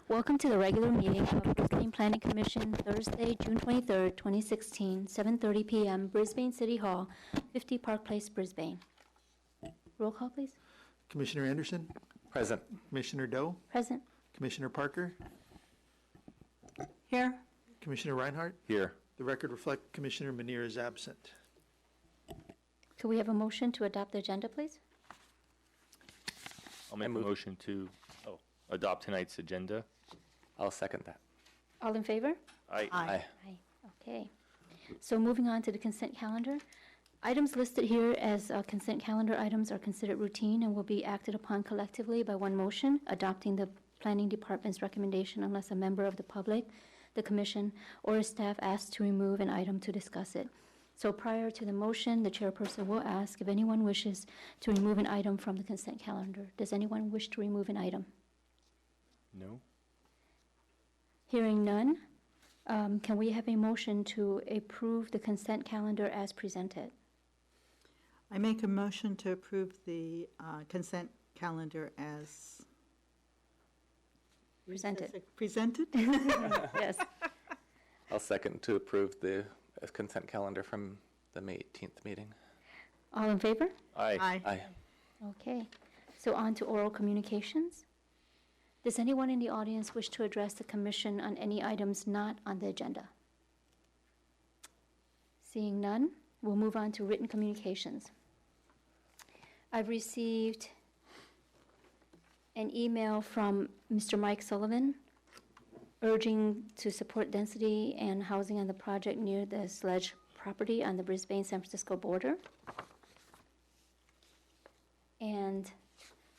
Welcome to the regular meeting of Brisbane Planning Commission, Thursday, June 23rd, 2016, 7:30 p.m., Brisbane City Hall, 50 Park Place, Brisbane. Roll call, please. Commissioner Anderson? Present. Commissioner Doe? Present. Commissioner Parker? Here. Commissioner Reinhardt? Here. The record reflect Commissioner Manier is absent. Could we have a motion to adopt the agenda, please? I'll make a motion to adopt tonight's agenda. I'll second that. All in favor? Aye. Aye. Aye. Okay. So moving on to the consent calendar. Items listed here as consent calendar items are considered routine and will be acted upon collectively by one motion, adopting the Planning Department's recommendation unless a member of the public, the commission, or a staff asks to remove an item to discuss it. So prior to the motion, the chairperson will ask if anyone wishes to remove an item from the consent calendar. Does anyone wish to remove an item? No? Hearing none, can we have a motion to approve the consent calendar as presented? I make a motion to approve the consent calendar as Presented. Presented? Yes. I'll second to approve the consent calendar from the May 18th meeting. All in favor? Aye. Aye. Aye. Okay. So on to oral communications. Does anyone in the audience wish to address the commission on any items not on the agenda? Seeing none, we'll move on to written communications. I've received an email from Mr. Mike Sullivan urging to support density and housing on the project near the Sledge property on the Brisbane-San Francisco border. And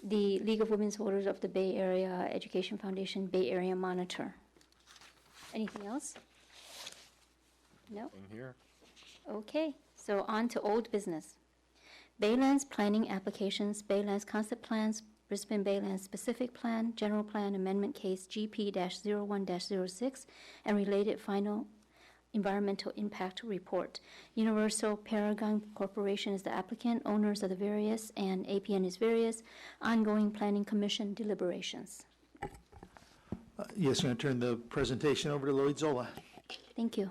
the League of Women's Voters of the Bay Area Education Foundation Bay Area Monitor. Anything else? No? In here. Okay, so on to old business. Baylands planning applications, Baylands concept plans, Brisbane Baylands specific plan, general plan amendment case GP-01-06, and related final environmental impact report. Universal Paragon Corporation is the applicant, owners are the various, and APN is various. Ongoing Planning Commission deliberations. Yes, I'm going to turn the presentation over to Lloyd Zola. Thank you.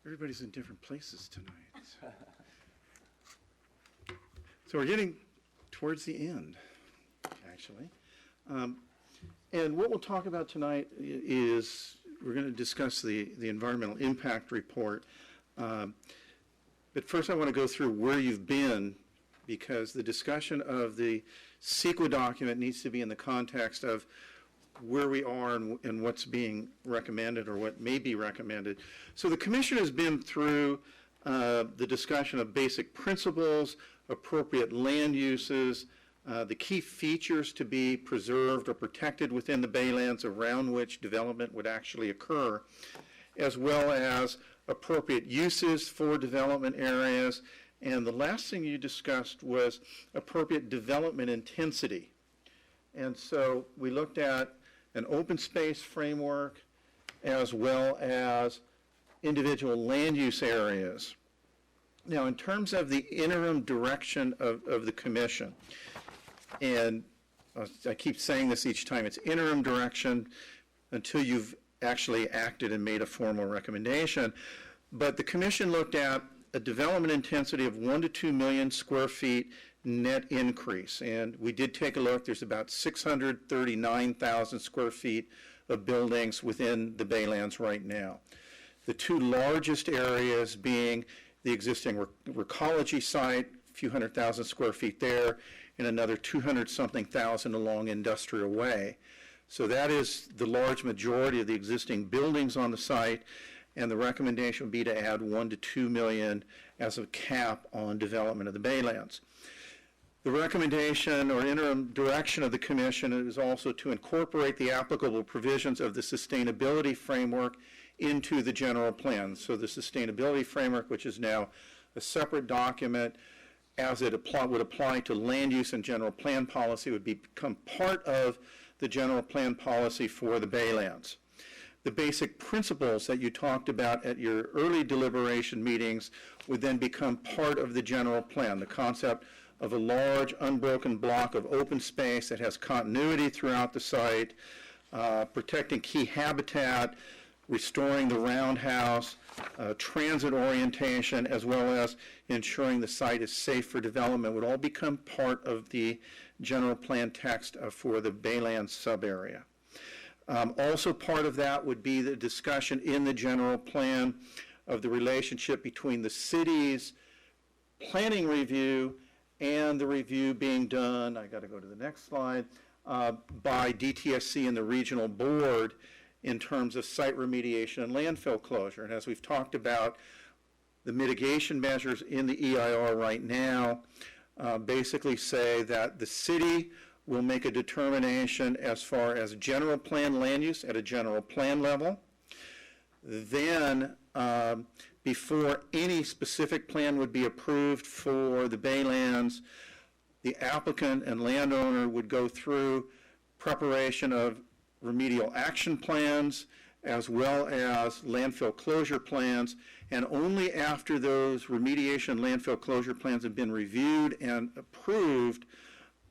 Everybody's in different places tonight. So we're getting towards the end, actually. And what we'll talk about tonight is we're going to discuss the environmental impact report. But first I want to go through where you've been, because the discussion of the CEQA document needs to be in the context of where we are and what's being recommended or what may be recommended. So the Commission has been through the discussion of basic principles, appropriate land uses, the key features to be preserved or protected within the baylands around which development would actually occur, as well as appropriate uses for development areas. And the last thing you discussed was appropriate development intensity. And so we looked at an open space framework as well as individual land use areas. Now, in terms of the interim direction of the Commission, and I keep saying this each time, it's interim direction until you've actually acted and made a formal recommendation, but the Commission looked at a development intensity of 1 to 2 million square feet net increase. And we did take a look. There's about 639,000 square feet of buildings within the Baylands right now. The two largest areas being the existing Recology site, a few 100,000 square feet there, and another 200-something thousand along Industrial Way. So that is the large majority of the existing buildings on the site, and the recommendation would be to add 1 to 2 million as a cap on development of the Baylands. The recommendation or interim direction of the Commission is also to incorporate the applicable provisions of the sustainability framework into the general plan. So the sustainability framework, which is now a separate document, as it would apply to land use and general plan policy, would become part of the general plan policy for the Baylands. the basic principles that you talked about at your early deliberation meetings would then become part of the general plan. The concept of a large unbroken block of open space that has continuity throughout the site, protecting key habitat, restoring the roundhouse, transit orientation, as well as ensuring the site is safe for development would all become part of the general plan text for the Baylands sub-area. Also part of that would be the discussion in the general plan of the relationship between the city's planning review and the review being done, I got to go to the next slide, by DTSC and the regional board in terms of site remediation and landfill closure. And as we've talked about, the mitigation measures in the EIR right now basically say that the city will make a determination as far as general plan land use at a general plan level. Then, before any specific plan would be approved for the Baylands, the applicant and landowner would go through preparation of remedial action plans as well as landfill closure plans, and only after those remediation landfill closure plans have been reviewed and approved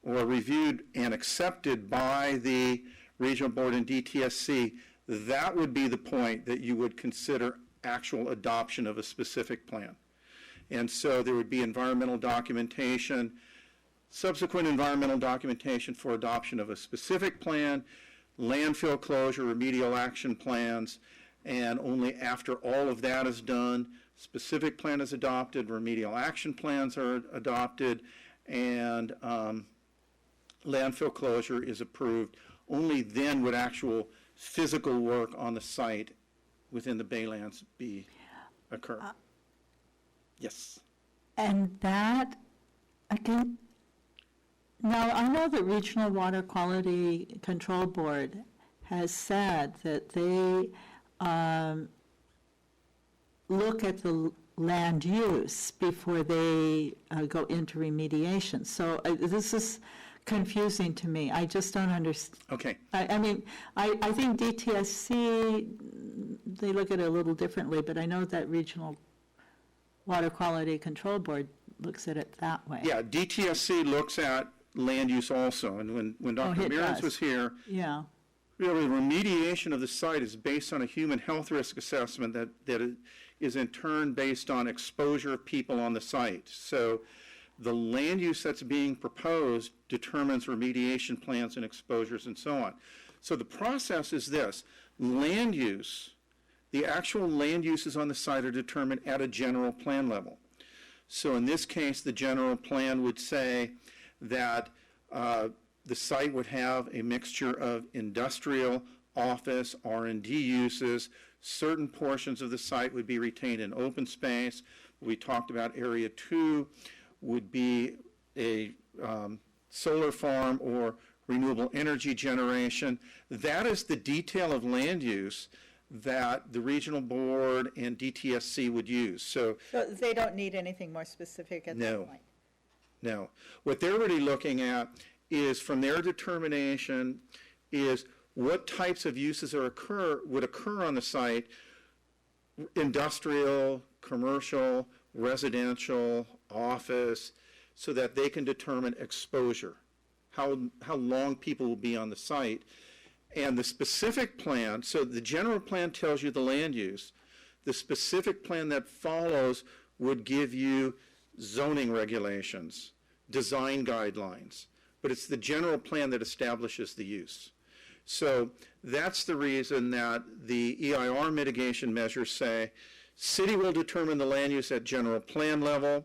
or reviewed and accepted by the regional board and DTSC, that would be the point that you would consider actual adoption of a specific plan. And so there would be environmental documentation, subsequent environmental documentation for adoption of a specific plan, landfill closure, remedial action plans, and only after all of that is done, specific plan is adopted, remedial action plans are adopted, and landfill closure is approved. Only then would actual physical work on the site within the Baylands occur. Yes. And that, again, now I know the Regional Water Quality Control Board has said that they look at the land use before they go into remediation. So this is confusing to me. I just don't understand. Okay. I mean, I think DTSC, they look at it a little differently, but I know that Regional Water Quality Control Board looks at it that way. Yeah, DTSC looks at land use also, and when Dr. it Mearns does. was here, Yeah. really remediation of the site is based on a human health risk assessment that is in turn based on exposure of people on the site. So the land use that's being proposed determines remediation plans and exposures and so on. So the process is this: land use, the actual land uses on the site are determined at a general plan level. So in this case, the general plan would say that the site would have a mixture of industrial, office, R&D uses. Certain portions of the site would be retained in open space. We talked about Area 2 would be a solar farm or renewable energy generation. That is the detail of land use that the regional board and DTSC would use. So they don't need anything more specific at that point? No. What they're really looking at is, from their determination, is what types of uses would occur on the site: industrial, commercial, residential, office, so that they can determine exposure, how long people will be on the site. And the specific plan, so the general plan tells you the land use. The specific plan that follows would give you zoning regulations, design guidelines, but it's the general plan that establishes the use. So that's the reason that the EIR mitigation measures say city will determine the land use at general plan level,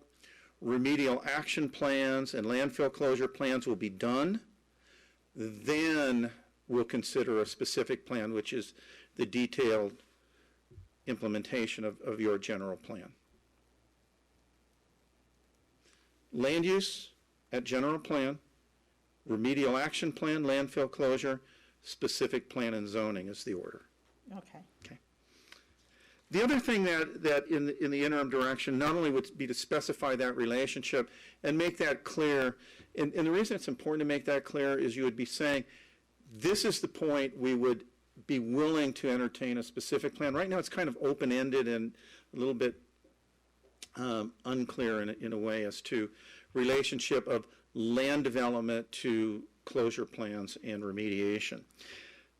remedial action plans and landfill closure plans will be done, then we'll consider a specific plan, which is the detailed implementation of your general plan. Land use at general plan, remedial action plan, landfill closure, specific plan and zoning is the order. Okay. Okay. The other thing that in the interim direction not only would be to specify that relationship and make that clear, and the reason it's important to make that clear is you would be saying, this is the point we would be willing to entertain a specific plan. Right now, it's kind of open-ended and a little bit unclear in a way as to relationship of land development to closure plans and remediation.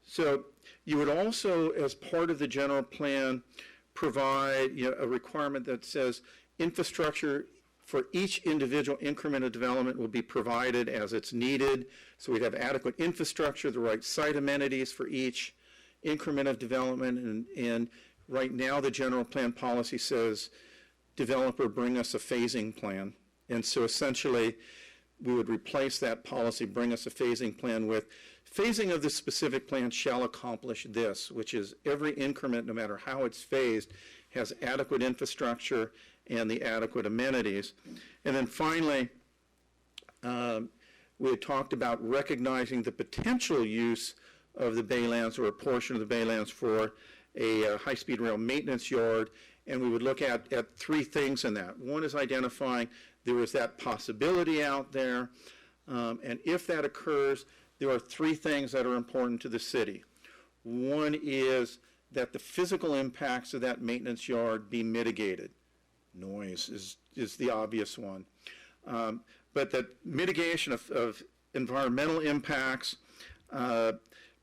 So you would also, as part of the general plan, provide a requirement that says infrastructure for each individual increment of development will be provided as it's needed. So we'd have adequate infrastructure, the right site amenities for each increment of development. And right now the general plan policy says, developer, bring us a phasing plan. And so essentially we would replace that policy, bring us a phasing plan with phasing of the specific plan shall accomplish this, which is every increment, no matter how it's phased, has adequate infrastructure and the adequate amenities. And then finally, we had talked about recognizing the potential use of the Baylands or a portion of the Baylands for a high-speed rail maintenance yard, and we would look at three things in that. One is identifying there is that possibility out there, and if that occurs, there are three things that are important to the city. One is that the physical impacts of that maintenance yard be mitigated. Noise is the obvious one. But that mitigation of environmental impacts,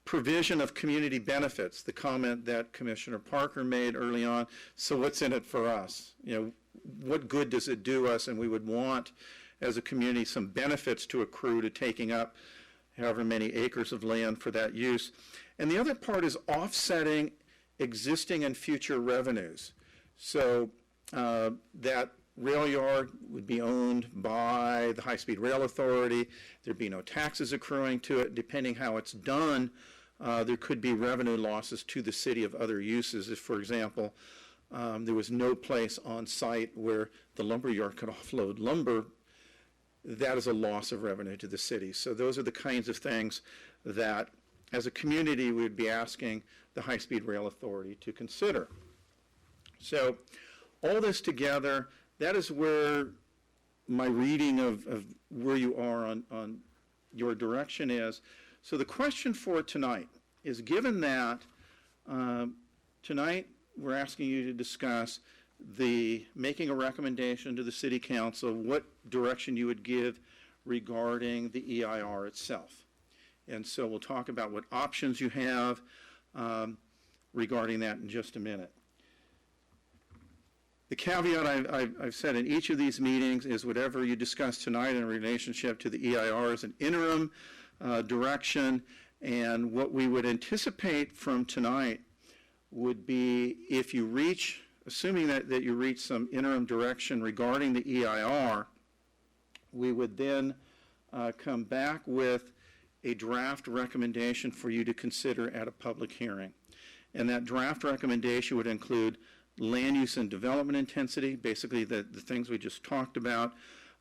provision of community benefits, the comment that Commissioner Parker made early on, so what's in it for us? What good does it do us? And we would want, as a community, some benefits to accrue to taking up however many acres of land for that use. And the other part is offsetting existing and future revenues. So that rail yard would be owned by the High-Speed Rail Authority. There'd be no taxes accruing to it. Depending how it's done, there could be revenue losses to the city of other uses. If, for example, there was no place on site where the lumber yard could offload lumber, that is a loss of revenue to the city. So those are the kinds of things that, as a community, we would be asking the High-Speed Rail Authority to consider. So all this together, that is where my reading of where you are on your direction is. So the question for tonight is, given that tonight we're asking you to discuss making a recommendation to the City Council, what direction you would give regarding the EIR itself. And so we'll talk about what options you have regarding that in just a minute. The caveat I've said in each of these meetings is whatever you discuss tonight in relationship to the EIR is an interim direction, and what we would anticipate from tonight would be, if you reach, assuming that you reach some interim direction regarding the EIR, we would then come back with a draft recommendation for you to consider at a public hearing. And that draft recommendation would include land use and development intensity, basically the things we just talked about,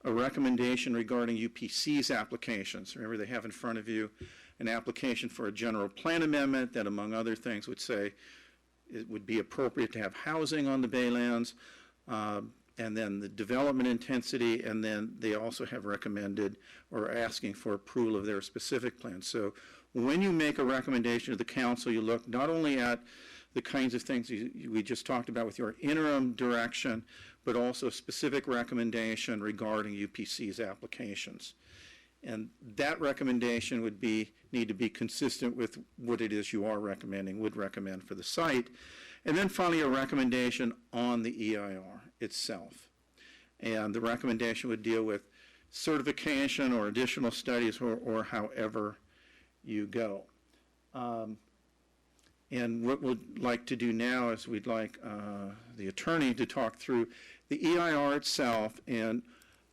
a recommendation regarding UPC's applications. Remember, they have in front of you an application for a general plan amendment that, among other things, would say it would be appropriate to have housing on the Baylands, and then the development intensity, and then they also have recommended or asking for approval of their specific plan. So when you make a recommendation to the council, you look not only at the kinds of things we just talked about with your interim direction, but also a specific recommendation regarding UPC's applications. And that recommendation would need to be consistent with what it is you are recommending, would recommend for the site. And then finally, a recommendation on the EIR itself. And the recommendation would deal with certification or additional studies or however you go. And what we'd like to do now is we'd like the attorney to talk through the EIR itself and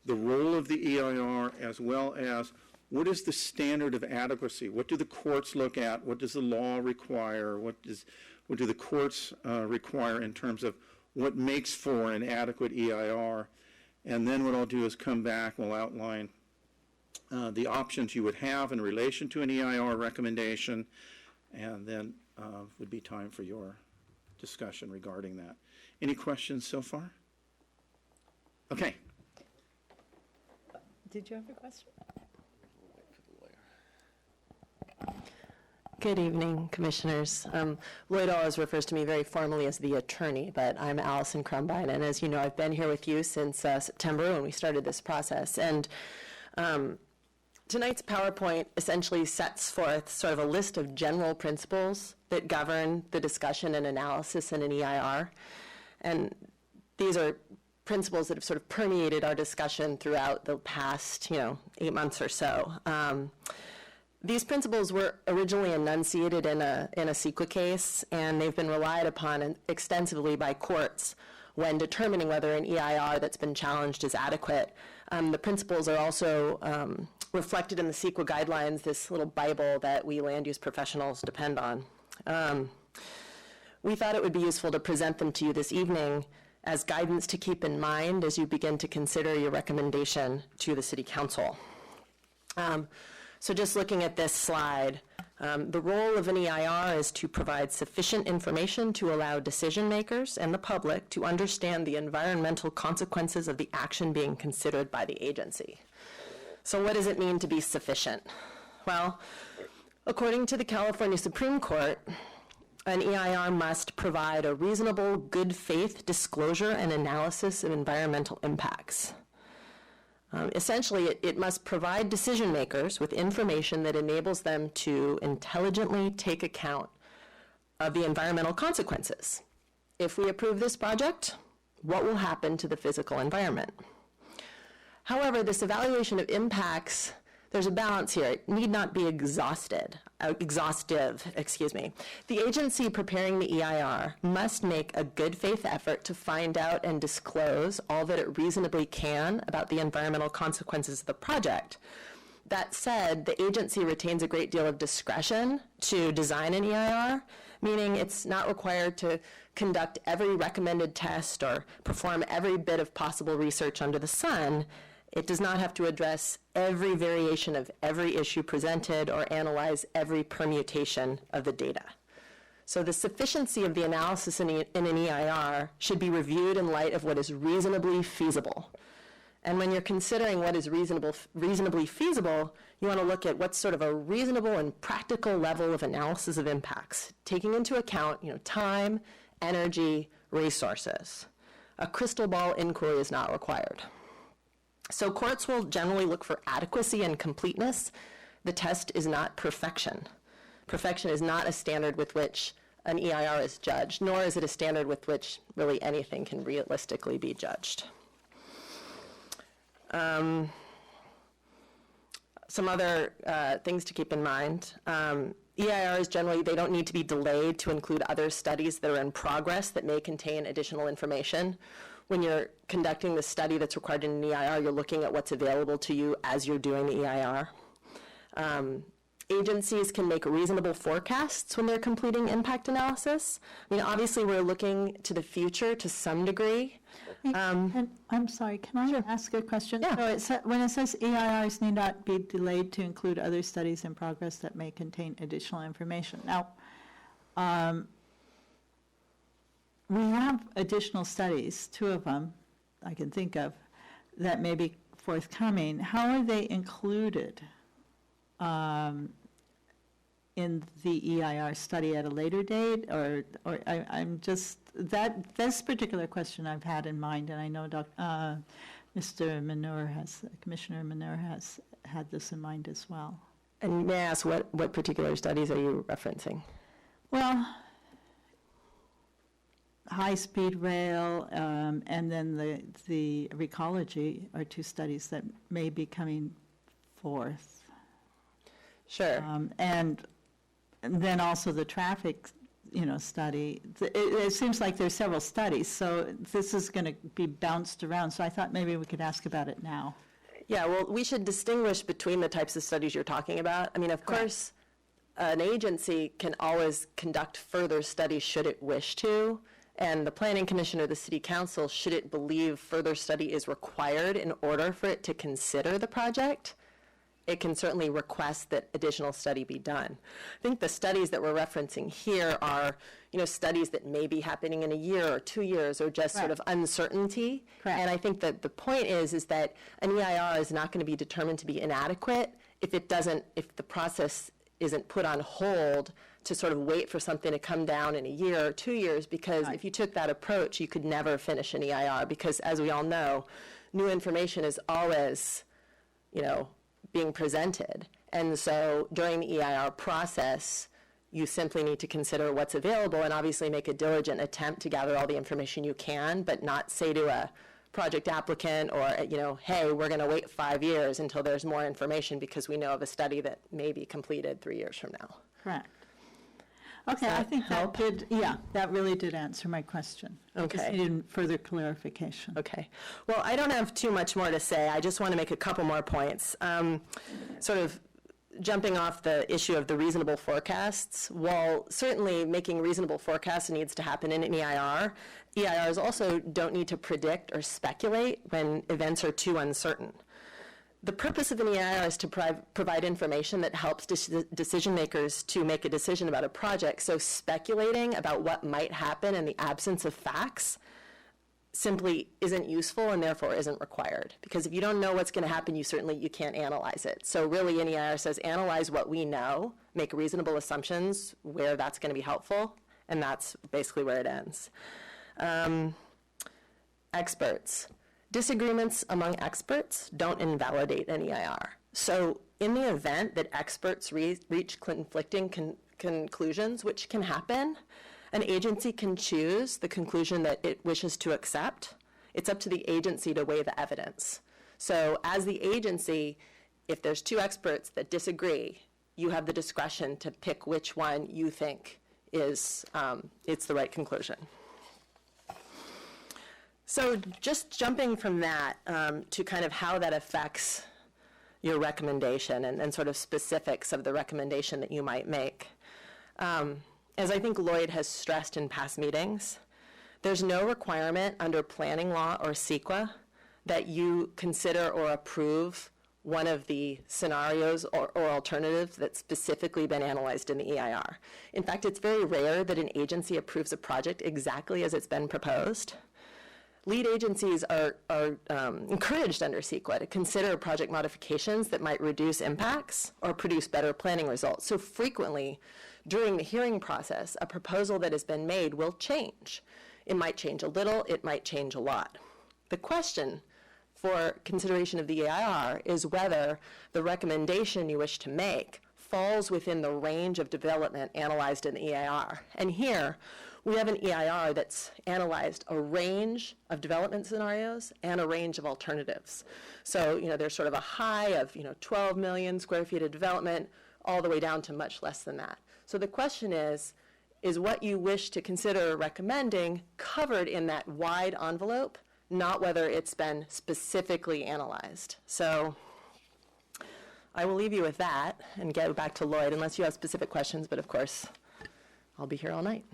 the role of the EIR, as well as what is the standard of adequacy? What do the courts look at? What does the law require? What do the courts require in terms of what makes for an adequate EIR? And then what I'll do is come back, we'll outline the options you would have in relation to an EIR recommendation, and then would be time for your discussion regarding that. Any questions so far? Okay. Did you have a question? Good evening, Commissioners. Lloyd always refers to me very formally as the attorney, but I'm Allison Crumbine, and as you know, I've been here with you since September when we started this process. And tonight's PowerPoint essentially sets forth sort of a list of general principles that govern the discussion and analysis in an EIR. And these are principles that have sort of permeated our discussion throughout the past, 8 months or so. These principles were originally enunciated in a CEQA case, and they've been relied upon extensively by courts when determining whether an EIR that's been challenged is adequate. The principles are also reflected in the CEQA guidelines, this little Bible that we land use professionals depend on. We thought it would be useful to present them to you this evening as guidance to keep in mind as you begin to consider your recommendation to the City Council. So just looking at this slide, the role of an EIR is to provide sufficient information to allow decision makers and the public to understand the environmental consequences of the action being considered by the agency. So what does it mean to be sufficient? Well, according to the California Supreme Court, an EIR must provide a reasonable, good faith disclosure and analysis of environmental impacts. Essentially, it must provide decision makers with information that enables them to intelligently take account of the environmental consequences. If we approve this project, what will happen to the physical environment? However, this evaluation of impacts, there's a balance here. It need not be exhaustive. The agency preparing the EIR must make a good faith effort to find out and disclose all that it reasonably can about the environmental consequences of the project. That said, the agency retains a great deal of discretion to design an EIR, meaning it's not required to conduct every recommended test or perform every bit of possible research under the sun. It does not have to address every variation of every issue presented or analyze every permutation of the data. So the sufficiency of the analysis in an EIR should be reviewed in light of what is reasonably feasible. And when you're considering what is reasonably feasible, you want to look at what's sort of a reasonable and practical level of analysis of impacts, taking into account, time, energy, resources. A crystal ball inquiry is not required. So courts will generally look for adequacy and completeness. The test is not perfection. Perfection is not a standard with which an EIR is judged, nor is it a standard with which really anything can realistically be judged. Some other things to keep in mind. EIRs generally, they don't need to be delayed to include other studies that are in progress that may contain additional information. When you're conducting the study that's required in an EIR, you're looking at what's available to you as you're doing the EIR. Agencies can make reasonable forecasts when they're completing impact analysis. Obviously, we're looking to the future to some degree. And I'm sorry, can I ask a question? Yeah. So when it says EIRs need not be delayed to include other studies in progress that may contain additional information. Now, we have additional studies, 2 of them I can think of, that may be forthcoming. How are they included in the EIR study at a later date? I'm just, this particular question I've had in mind, and I know Commissioner Manure has had this in mind as well. And may I ask what particular studies are you referencing? Well, high-speed rail, and then the recology are 2 studies that may be coming forth. Sure. And then also the traffic, study. It seems like there's several studies, so this is going to be bounced around. So I thought maybe we could ask about it now. Yeah, well, we should distinguish between the types of studies you're talking about. Of course, an agency can always conduct further studies should it wish to. And the Planning Commission or the City Council, should it believe further study is required in order for it to consider the project, it can certainly request that additional study be done. I think the studies that we're referencing here are, studies that may be happening in a year or 2 years or just sort of uncertainty. Correct. And I think that the point is that an EIR is not going to be determined to be inadequate if the process isn't put on hold to sort of wait for something to come down in a year or 2 years, because if you took that approach, you could never finish an EIR, because as we all know, new information is always, being presented. And so during the EIR process, you simply need to consider what's available and obviously make a diligent attempt to gather all the information you can, but not say to a project applicant or, hey, we're going to wait 5 years until there's more information because we know of a study that may be completed 3 years from now. Correct. Okay, I think that did, that really did answer my question. I just Okay. needed further clarification. Okay. Well, I don't have too much more to say. I just want to make a couple more points. Sort of jumping off the issue of the reasonable forecasts, while certainly making reasonable forecasts needs to happen in an EIR, EIRs also don't need to predict or speculate when events are too uncertain. The purpose of an EIR is to provide information that helps decision makers to make a decision about a project. So speculating about what might happen in the absence of facts simply isn't useful and therefore isn't required. Because if you don't know what's going to happen, you can't analyze it. So really an EIR says analyze what we know, make reasonable assumptions where that's going to be helpful, and that's basically where it ends. Experts. Disagreements among experts don't invalidate an EIR. So in the event that experts reach conflicting conclusions, which can happen, an agency can choose the conclusion that it wishes to accept. It's up to the agency to weigh the evidence. So as the agency, if there's two experts that disagree, you have the discretion to pick which one you think is it's the right conclusion. So just jumping from that to kind of how that affects your recommendation and sort of specifics of the recommendation that you might make. As I think Lloyd has stressed in past meetings, there's no requirement under planning law or CEQA that you consider or approve one of the scenarios or alternatives that's specifically been analyzed in the EIR. In fact, it's very rare that an agency approves a project exactly as it's been proposed. Lead agencies are encouraged under CEQA to consider project modifications that might reduce impacts or produce better planning results. So frequently, during the hearing process, a proposal that has been made will change. It might change a little, it might change a lot. The question for consideration of the EIR is whether the recommendation you wish to make falls within the range of development analyzed in the EIR. And here, we have an EIR that's analyzed a range of development scenarios and a range of alternatives. So, there's sort of a high of, 12 million square feet of development all the way down to much less than that. So the question is what you wish to consider recommending covered in that wide envelope, not whether it's been specifically analyzed. So I will leave you with that and get back to Lloyd, unless you have specific questions, but of course, I'll be here all night.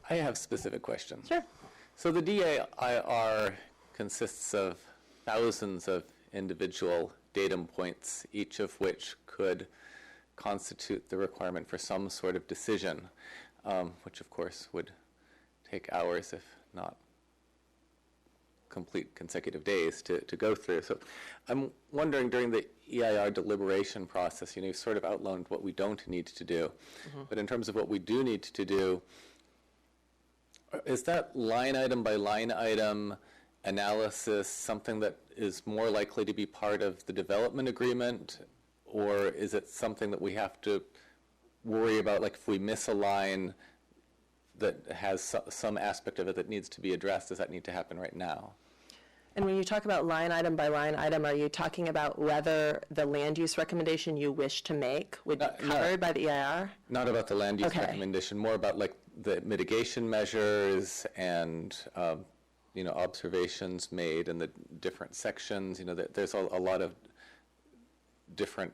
I have specific questions. Sure. So the DAIR consists of thousands of individual datum points, each of which could constitute the requirement for some sort of decision, which of course would take hours, if not complete consecutive days to go through. So I'm wondering, during the EIR deliberation process, you've sort of outlined what we don't need to do. But in terms of what we do need to do, is that line item by line item analysis something that is more likely to be part of the development agreement, or is it something that we have to worry about, like if we miss a line that has some aspect of it that needs to be addressed, does that need to happen right now? And when you talk about line item by line item, are you talking about whether the land use recommendation you wish to make would be covered by the EIR? Not about the land use Okay. recommendation, more about like the mitigation measures and observations made in the different sections. There's a lot of different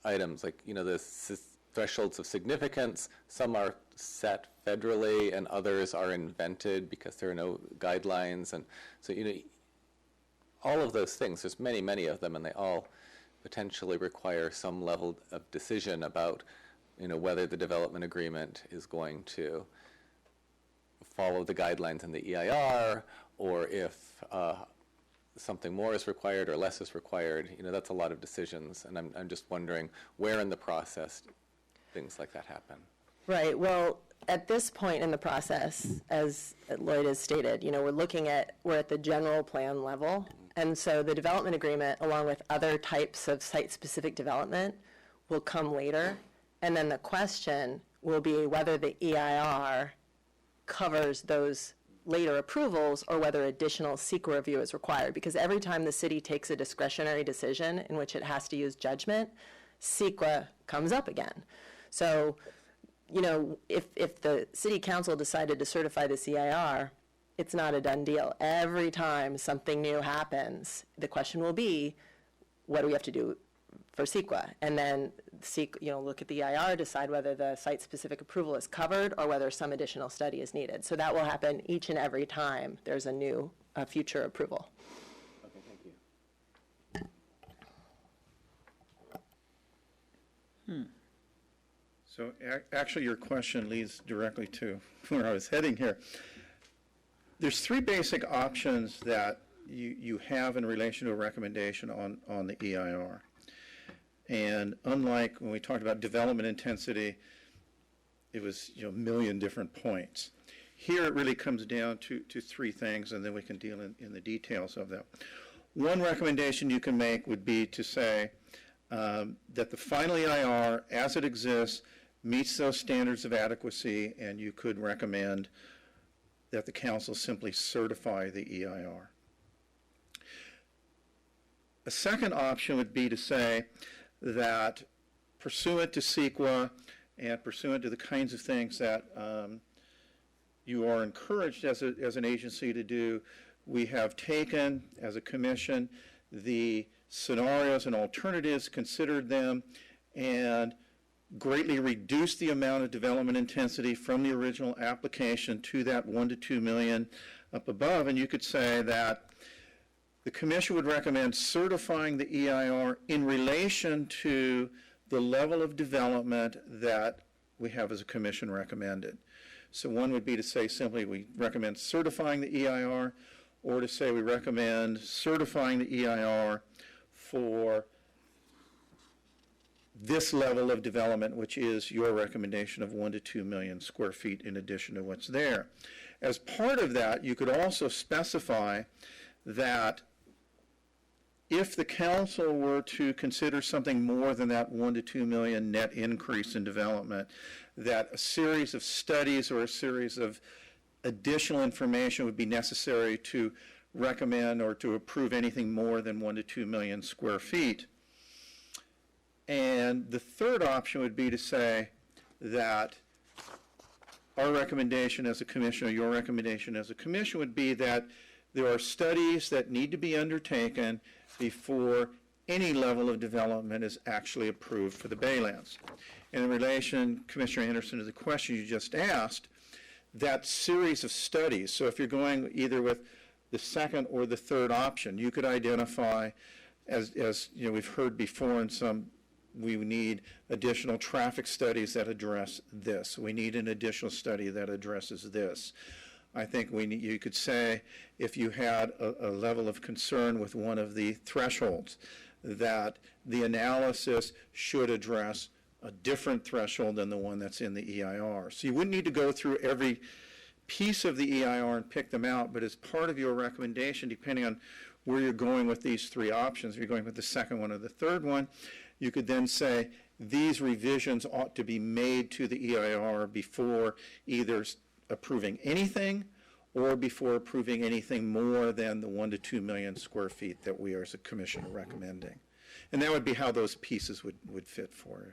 items, like the thresholds of significance. Some are set federally and others are invented because there are no guidelines. And so all of those things, there's many of them, and they all potentially require some level of decision about whether the development agreement is going to follow the guidelines in the EIR, or if something more is required or less is required, that's a lot of decisions. And I'm just wondering where in the process things like that happen. Right. Well, at this point in the process, as Lloyd has stated, we're at the general plan level. And so the development agreement, along with other types of site-specific development, will come later. And then the question will be whether the EIR covers those later approvals or whether additional CEQA review is required. Because every time the city takes a discretionary decision in which it has to use judgment, CEQA comes up again. So, if the city council decided to certify the CIR, it's not a done deal. Every time something new happens, the question will be, what do we have to do for CEQA? And then look at the EIR, decide whether the site-specific approval is covered or whether some additional study is needed. So that will happen each and every time there's a new future approval. Okay, thank you. So actually, your question leads directly to where I was heading here. There's three basic options that you have in relation to a recommendation on the EIR. And unlike when we talked about development intensity, it was a million different points. Here it really comes down to three things, and then we can deal in the details of them. One recommendation you can make would be to say that the final EIR, as it exists, meets those standards of adequacy, and you could recommend that the council simply certify the EIR. A second option would be to say that pursuant to CEQA and pursuant to the kinds of things that you are encouraged as an agency to do, we have taken, as a commission, the scenarios and alternatives, considered them, and greatly reduced the amount of development intensity from the original application to that 1 to 2 million up above. And you could say that the commission would recommend certifying the EIR in relation to the level of development that we have as a commission recommended. So one would be to say simply we recommend certifying the EIR, or to say we recommend certifying the EIR for this level of development, which is your recommendation of 1 to 2 million square feet in addition to what's there. As part of that, you could also specify that if the council were to consider something more than that 1 to 2 million net increase in development, that a series of studies or a series of additional information would be necessary to recommend or to approve anything more than 1 to 2 million square feet. And the third option would be to say that our recommendation as a commission, or your recommendation as a commission, would be that there are studies that need to be undertaken before any level of development is actually approved for the Baylands. And in relation, Commissioner Anderson, to the question you just asked, that series of studies, so if you're going either with the second or the third option, you could identify, as we've heard before in some, we need additional traffic studies that address this. We need an additional study that addresses this. I think you could say if you had a level of concern with one of the thresholds, that the analysis should address a different threshold than the one that's in the EIR. So you wouldn't need to go through every piece of the EIR and pick them out, but as part of your recommendation, depending on where you're going with these three options, if you're going with the second one or the third one, you could then say these revisions ought to be made to the EIR before either approving anything or before approving anything more than the 1 to 2 million square feet that we are as a commission are recommending. And that would be how those pieces would fit for you.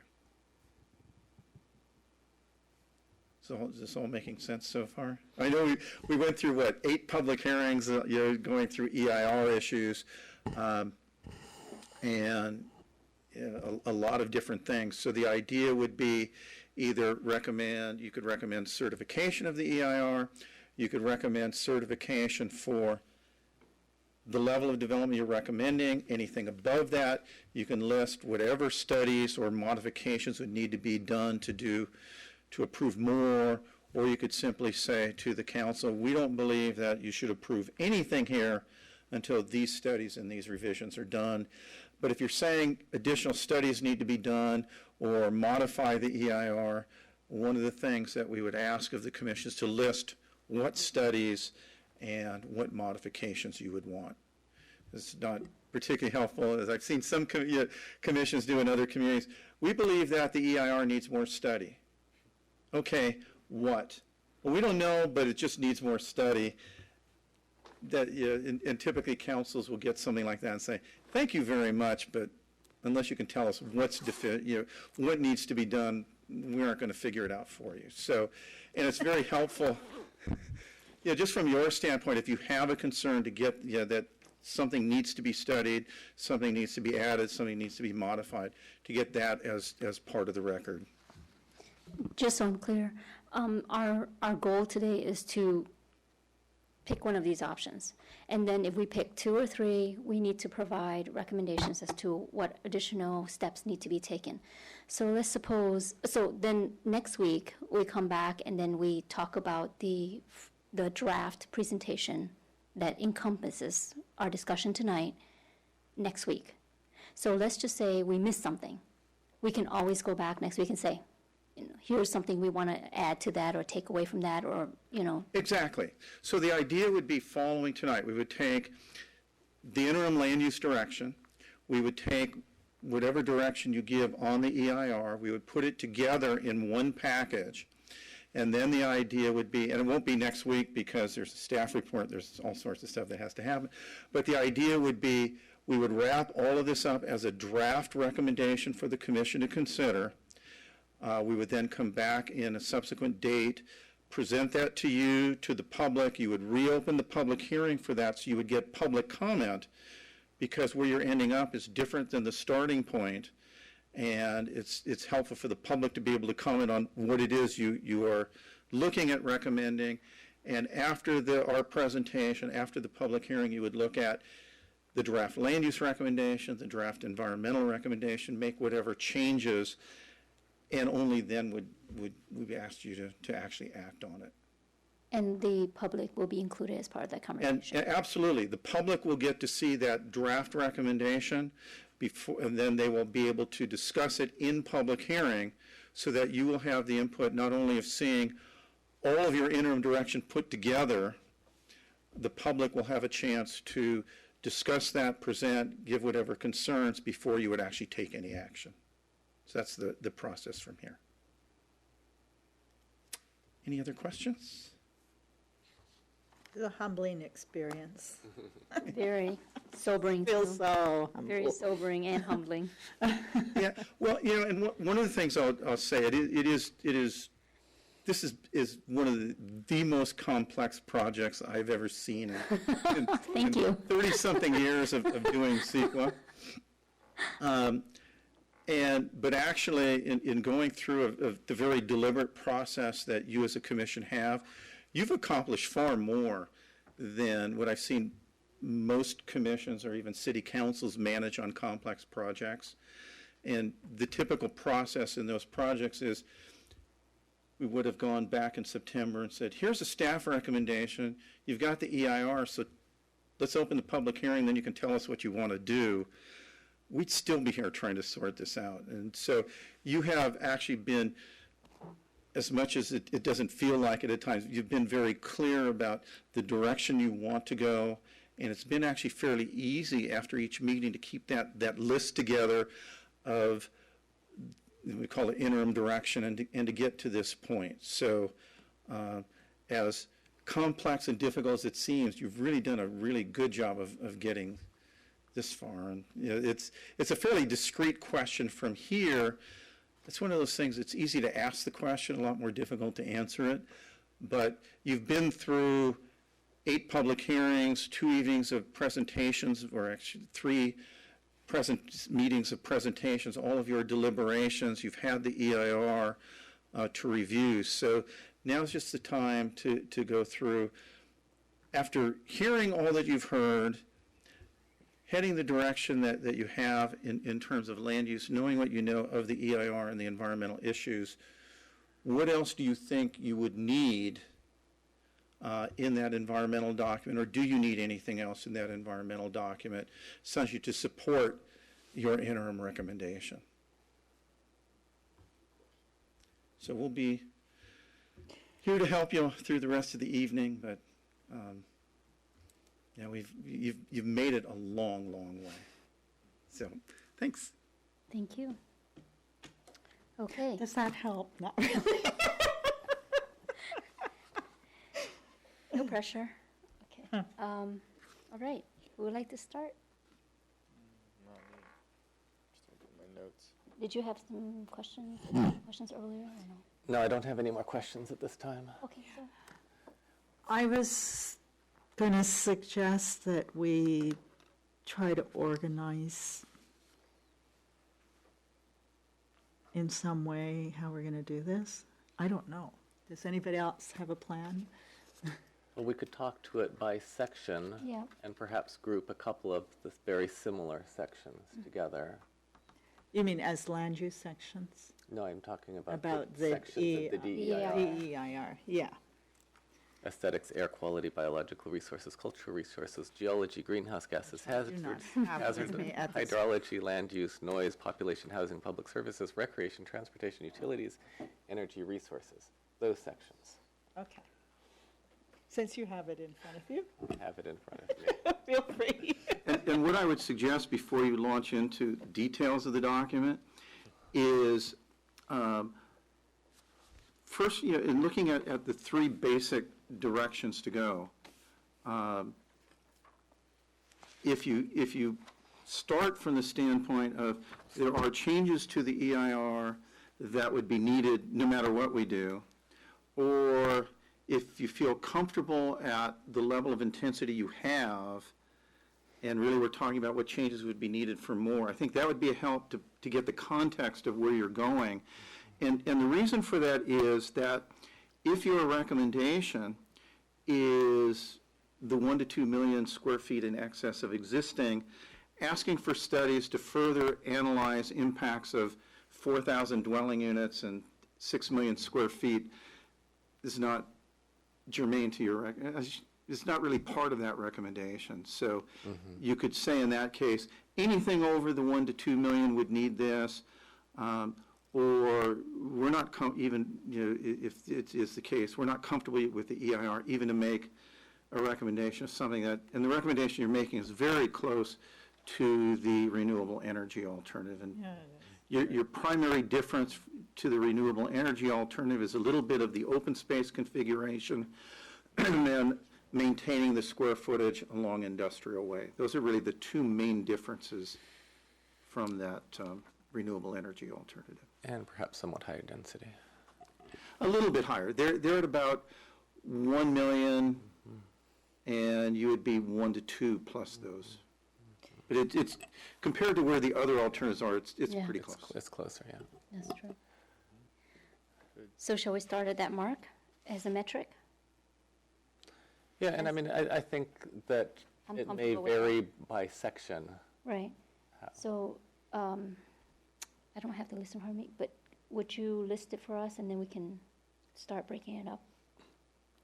So is this all making sense so far? I know we went through, 8 public hearings, going through EIR issues, and a lot of different things. So the idea would be either you could recommend certification of the EIR, you could recommend certification for the level of development you're recommending. Anything above that, you can list whatever studies or modifications would need to be done to approve more, or you could simply say to the council, we don't believe that you should approve anything here until these studies and these revisions are done. But if you're saying additional studies need to be done or modify the EIR, one of the things that we would ask of the commission is to list what studies and what modifications you would want. It's not particularly helpful, as I've seen some commissions do in other communities. We believe that the EIR needs more study. Okay, what? Well, we don't know, but it just needs more study. That, and typically councils will get something like that and say, thank you very much, but unless you can tell us what needs to be done, we aren't going to figure it out for you. So, and it's very helpful, just from your standpoint, if you have a concern to get, that something needs to be studied, something needs to be added, something needs to be modified, to get that as part of the record. Just so I'm clear, our goal today is to pick one of these options. And then if we pick 2 or 3, we need to provide recommendations as to what additional steps need to be taken. So let's suppose, so then next week we come back and then we talk about the draft presentation that encompasses our discussion tonight next week. So let's just say we missed something. We can always go back next week and say, here's something we want to add to that or take away from that, or, Exactly. So the idea would be following tonight. We would take the interim land use direction. We would take whatever direction you give on the EIR. We would put it together in one package. And then the idea would be, and it won't be next week because there's a staff report, there's all sorts of stuff that has to happen, but the idea would be we would wrap all of this up as a draft recommendation for the commission to consider. We would then come back in a subsequent date, present that to you, to the public. You would reopen the public hearing for that, so you would get public comment, because where you're ending up is different than the starting point, and it's helpful for the public to be able to comment on what it is you are looking at recommending. And after our presentation, after the public hearing, you would look at the draft land use recommendation, the draft environmental recommendation, make whatever changes, and only then would we ask you to actually act on it. and the public will be included as part of that conversation. And absolutely, the public will get to see that draft recommendation before, and then they will be able to discuss it in public hearing, so that you will have the input not only of seeing all of your interim direction put together, the public will have a chance to discuss that, present, give whatever concerns before you would actually take any action. So that's the process from here. Any other questions? It's a humbling experience. Very sobering, Feel too. so Very sobering and humbling. Yeah, well, and one of the things I'll say, this is one of the most complex projects I've ever seen in Thank you. 30-something years of doing CEQA. But actually, in going through the very deliberate process that you as a commission have, you've accomplished far more than what I've seen most commissions or even city councils manage on complex projects. And the typical process in those projects is we would have gone back in September and said, here's a staff recommendation, you've got the EIR, so let's open the public hearing, then you can tell us what you want to do. We'd still be here trying to sort this out. And so you have actually been, as much as it doesn't feel like it at times, you've been very clear about the direction you want to go, and it's been actually fairly easy after each meeting to keep that list together of, we call it interim direction, and to get to this point. So as complex and difficult as it seems, you've really done a really good job of getting this far. And it's a fairly discrete question from here. It's one of those things, it's easy to ask the question, a lot more difficult to answer it. But you've been through 8 public hearings, 2 evenings of presentations, or actually 3 meetings of presentations, all of your deliberations. You've had the EIR to review. So now's just the time to go through. After hearing all that you've heard, heading the direction that you have in terms of land use, knowing what you know of the EIR and the environmental issues, what else do you think you would need in that environmental document, or do you need anything else in that environmental document such to support your interim recommendation? So we'll be here to help you through the rest of the evening, but yeah, you've made it a long, long way. So thanks. Thank you. Okay. Does that help? Not really. No pressure. Okay. All right. Who would like to start? Not me. Just looking at my notes. Did you have some questions earlier or no? No, I don't have any more questions at this time. Okay, so I was going to suggest that we try to organize in some way how we're going to do this. I don't know. Does anybody else have a plan? Well, we could talk to it by section Yeah. and perhaps group a couple of the very similar sections together. You mean as land use sections? No, I'm talking about The sections of the DEIR. DEIR, yeah. Aesthetics, air quality, biological resources, cultural resources, geology, greenhouse gases, Do hazards, not have hazards, with me at this- hydrology, land use, noise, population, housing, public services, recreation, transportation, utilities, energy resources. Those sections. Okay. Since you have it in front of you, I have it in front of me. feel free. And what I would suggest before you launch into details of the document is, first, in looking at the three basic directions to go, if you start from the standpoint of there are changes to the EIR that would be needed no matter what we do, or if you feel comfortable at the level of intensity you have, and really we're talking about what changes would be needed for more, I think that would be a help to get the context of where you're going. And the reason for that is that if your recommendation is the 1 to 2 million square feet in excess of existing, asking for studies to further analyze impacts of 4,000 dwelling units and 6 million square feet is not germane to your, it's not really part of that recommendation. So you could say in that case, anything over the 1 to 2 million would need this, or we're not even, if it is the case, we're not comfortable with the EIR even to make a recommendation of something that, and the recommendation you're making is very close to the renewable energy alternative. And your primary difference to the renewable energy alternative is a little bit of the open space configuration and then maintaining the square footage along Industrial Way. Those are really the two main differences from that renewable energy alternative. And perhaps somewhat higher density. A little bit higher. They're at about 1 million, and you would be 1 to 2 plus those. But it's compared to where the other alternatives are, it's Yeah. pretty close. It's closer, yeah. that's true. So shall we start at that mark as a metric? Yeah, and I mean, I think that I'm it may comfortable with vary by section. Right. So I don't have to listen for me, but would you list it for us and then we can start breaking it up?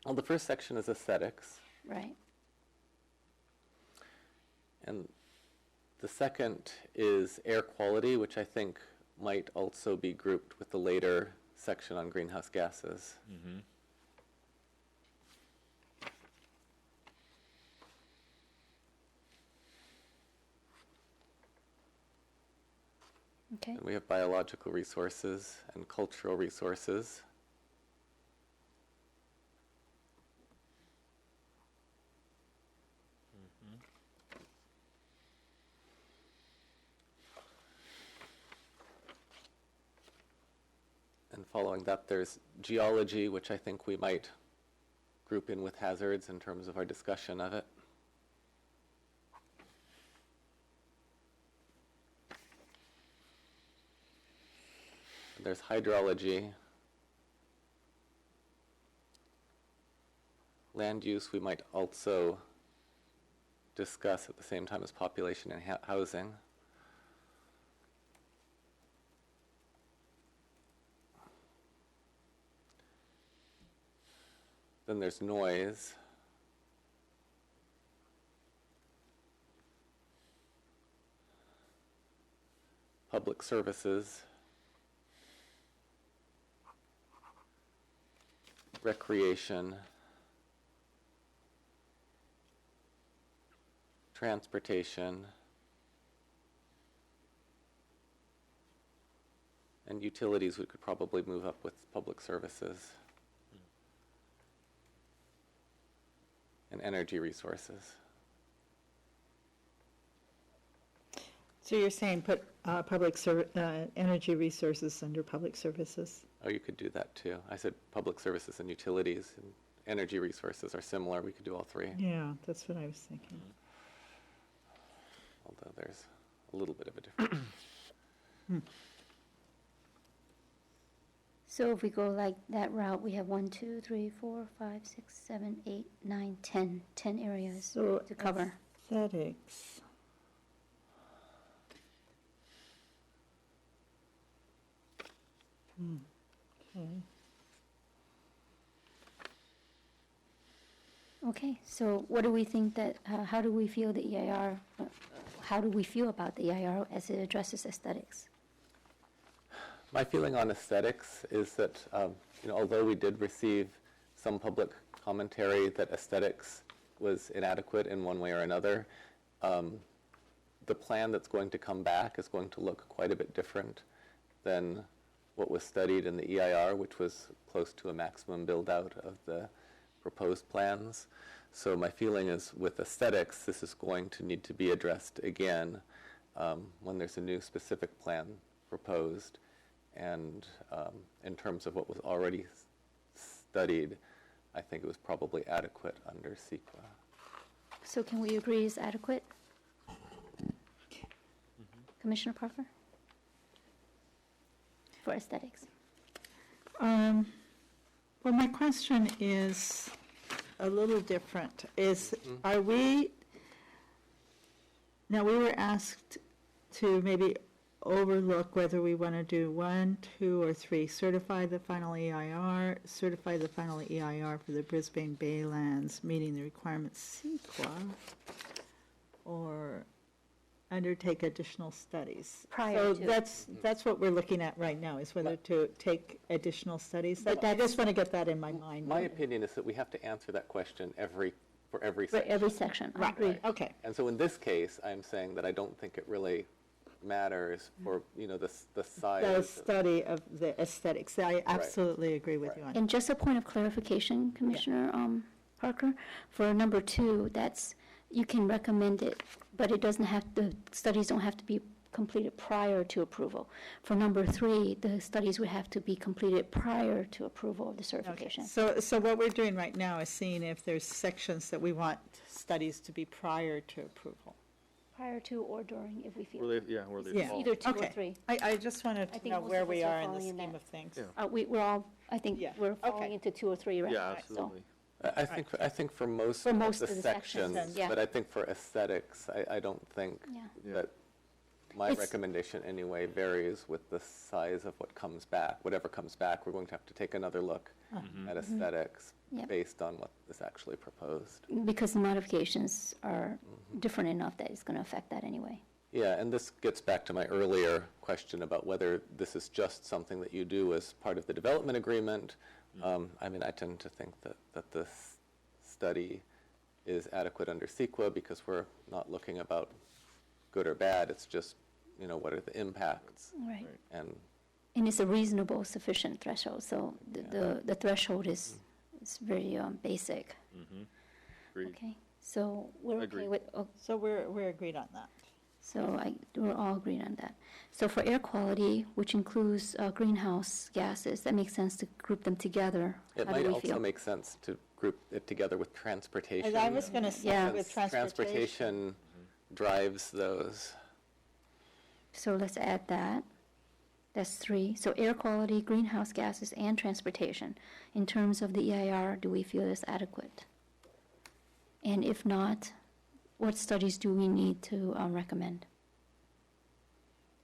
Well, the first section is aesthetics, Right. and the second is air quality, which I think might also be grouped with the later section on greenhouse gases. Okay. And we have biological resources and cultural resources. And following that, there's geology, which I think we might group in with hazards in terms of our discussion of it. There's hydrology. Land use we might also discuss at the same time as population and housing. Then Then there's noise. Public services. Recreation. Transportation. And utilities, we could probably move up with public services. And energy resources. So you're saying put energy resources under public services? Oh, you could do that too. I said public services and utilities, and energy resources are similar. We could do all three, Yeah, that's what I was thinking. although there's a little bit of a difference. So if we go like that route, we have 1, 2, 3, 4, 5, 6, 7, 8, 9, 10, 10 areas So to cover. aesthetics. Okay. Okay, so what do we think that, how do we feel the EIR, how do we feel about the EIR as it addresses aesthetics? My feeling on aesthetics is that, although we did receive some public commentary that aesthetics was inadequate in one way or another, the plan that's going to come back is going to look quite a bit different than what was studied in the EIR, which was close to a maximum build-out of the proposed plans. So my feeling is with aesthetics, this is going to need to be addressed again when there's a new specific plan proposed. And in terms of what was already studied, I think it was probably adequate under CEQA. So can we agree is adequate? Commissioner Parker? For aesthetics. Well, my question is a little different. Are we, now we were asked to maybe overlook whether we want to do 1, 2, or 3, certify the final EIR for the Brisbane Baylands, meeting the requirements CEQA, or undertake additional studies. Prior So to. that's what we're looking at right now, is whether to take additional studies. But I just want to get that in my mind. My opinion is that we have to answer that question for every For section. every section, I Right, agree. okay. And so in this case, I'm saying that I don't think it really matters for, the size. The of- study of the aesthetics. I absolutely agree with you on. And just a point of clarification, Commissioner Parker, for number 2, you can recommend it, but it doesn't have, the studies don't have to be completed prior to approval. For number 3, the studies would have to be completed prior to approval of the certification. So what we're doing right now is seeing if there's sections that we want studies to be prior to approval. Prior to or during, if we feel. Where they, yeah, where they Yeah. fall. Either 2 or Okay. 3. I just wanted I to think know most where of we us are are in the falling in scheme that. of things. Yeah. We're all, I think Yeah. we're falling Okay. into 2 or 3 right Yeah, now. So absolutely. I think for most For of most the of the sections, sections, yeah. but I think for aesthetics, I don't think Yeah. that my It's- recommendation anyway varies with the size of what comes back. Whatever comes back, we're going to have to take another look at aesthetics Yep. based on what is actually proposed. Because the modifications are different enough that it's going to affect that anyway. Yeah, and this gets back to my earlier question about whether this is just something that you do as part of the development agreement. I tend to think that this study is adequate under CEQA because we're not looking about good or bad. It's just, what are the impacts? Right. And And it's a reasonable, sufficient threshold, so the threshold is very basic. Agreed. Okay, so we're okay Agreed. with, So we're agreed on that. so we're all agreed on that. So for air quality, which includes greenhouse gases, that makes sense to group them together. it How do might we also feel? make sense to group it together with transportation. I was going to say Yeah. with Since transportation. drives those. So let's add that. That's 3. So air quality, greenhouse gases, and transportation. In terms of the EIR, do we feel is adequate? And if not, what studies do we need to recommend?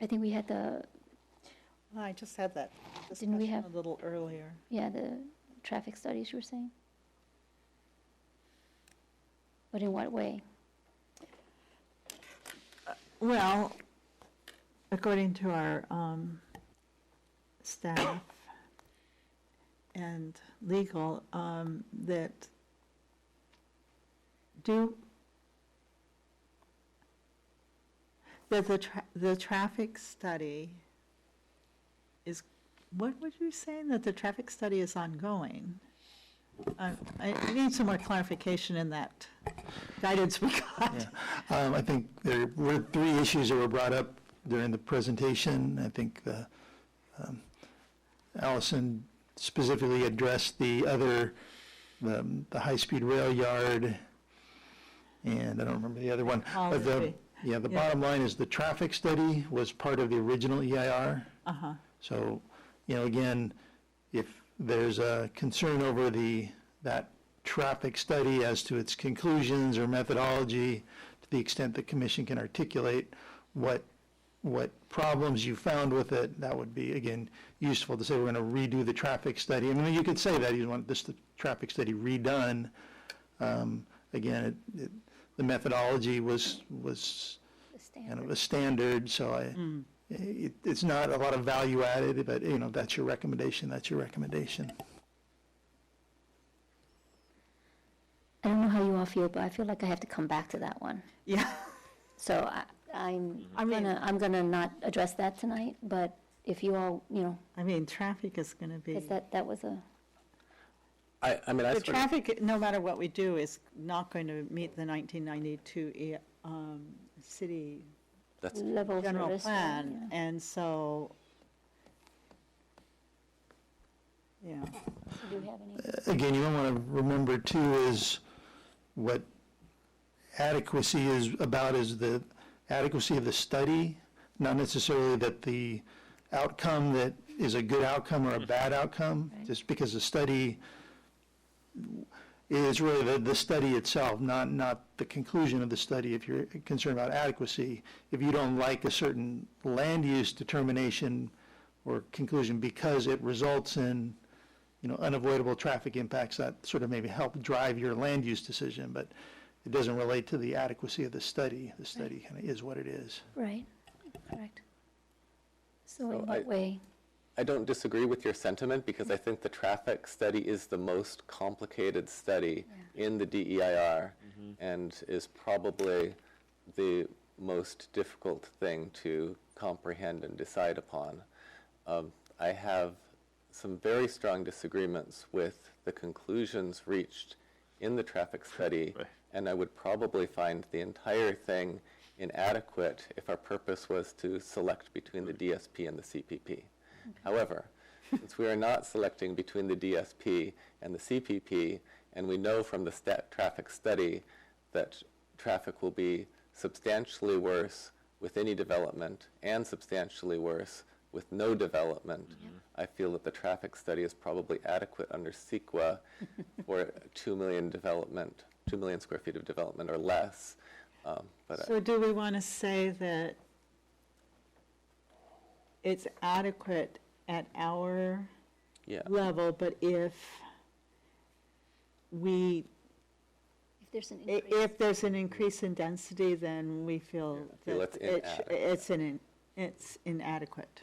I think we had Well, I just had that Didn't we discussion have- a little earlier. the traffic studies you were saying? But in what way? Well, according to our staff and legal, that the traffic study is, what would you say, that the traffic study is ongoing? I need some more clarification in that guidance we got. Yeah. I think there were 3 issues that were brought up during the presentation. I think Allison specifically addressed the high-speed rail yard, and I don't remember the other one. But the bottom line is the traffic study was part of the original EIR. Uh-huh. So, again, if there's a concern over that traffic study as to its conclusions or methodology, to the extent the commission can articulate what problems you found with it, that would be, again, useful to say we're going to redo the traffic study. I mean, you could say that you want the traffic study redone. Again, the methodology was kind of a standard, so it's not a lot of value added, but, that's your recommendation, I don't know how you all feel, but I feel like I have to come back to that one. Yeah. So I'm gonna not address that tonight, but if you all, I mean, traffic is going to be, because that was a, I mean, I the sort of, traffic, no matter what we do, is not going to meet the 1992 city that's, level general service. plan, Yeah. and so, yeah. Do you have any? Again, you want to remember too is what adequacy is about is the adequacy of the study, not necessarily that the outcome that is a good outcome or a bad outcome, Right. just because the study is really the study itself, not the conclusion of the study. If you're concerned about adequacy, if you don't like a certain land use determination or conclusion because it results in unavoidable traffic impacts, that sort of maybe help drive your land use decision, but it doesn't relate to the adequacy of the study. The study kind of is what it is. Right, correct. So in So what way? I don't disagree with your sentiment, because I think the traffic study is the most complicated study in the DEIR and is probably the most difficult thing to comprehend and decide upon. I have some very strong disagreements with the conclusions reached in the traffic study, Right. and I would probably find the entire thing inadequate if our purpose was to select between the DSP and the CPP. However, since we are not selecting between the DSP and the CPP, and we know from the traffic study that traffic will be substantially worse with any development and substantially worse with no development, I feel that the traffic study is probably adequate under CEQA for 2 million development, 2 million square feet of development or less. But So do we want to say that it's adequate at our yeah, level, but if we, If there's an increase? if there's an increase in density, then we feel feel that it's it's inadequate.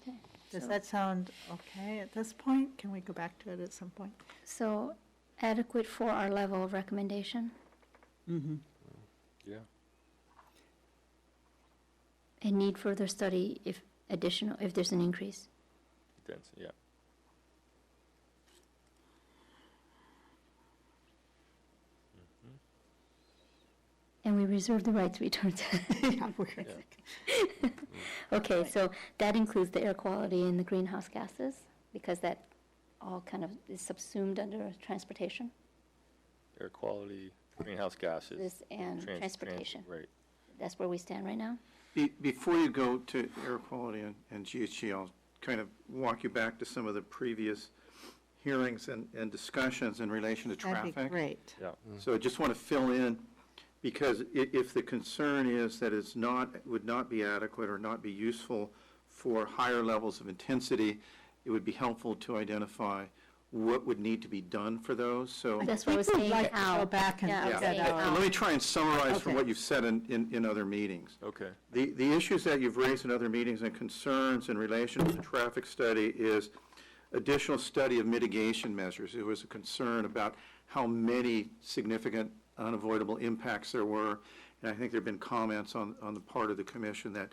Okay. Does So- that sound okay at this point? Can we go back to it at some point? So adequate for our level of recommendation Mm-hmm. Yeah. and need further study if there's an increase. Yeah. And we reserve the right to return to. Yeah, we're- Okay, so that includes the air quality and the greenhouse gases, because that all kind of is subsumed under transportation, Air quality, greenhouse gases. this and transportation. Right. That's where we stand right now? Before you go to air quality and GHG, I'll kind of walk you back to some of the previous hearings and discussions in relation to That'd traffic. be great. Yeah. So I just want to fill in, because if the concern is that would not be adequate or not be useful for higher levels of intensity, it would be helpful to identify what would need to be done for those, so. That's what I was We'd saying, like to how. go back and Yeah, I look was at saying our- how. Let me try and summarize from Okay. what you've said in other meetings. Okay. The issues that you've raised in other meetings and concerns in relation to the traffic study is additional study of mitigation measures. There was a concern about how many significant unavoidable impacts there were, and I think there have been comments on the part of the commission that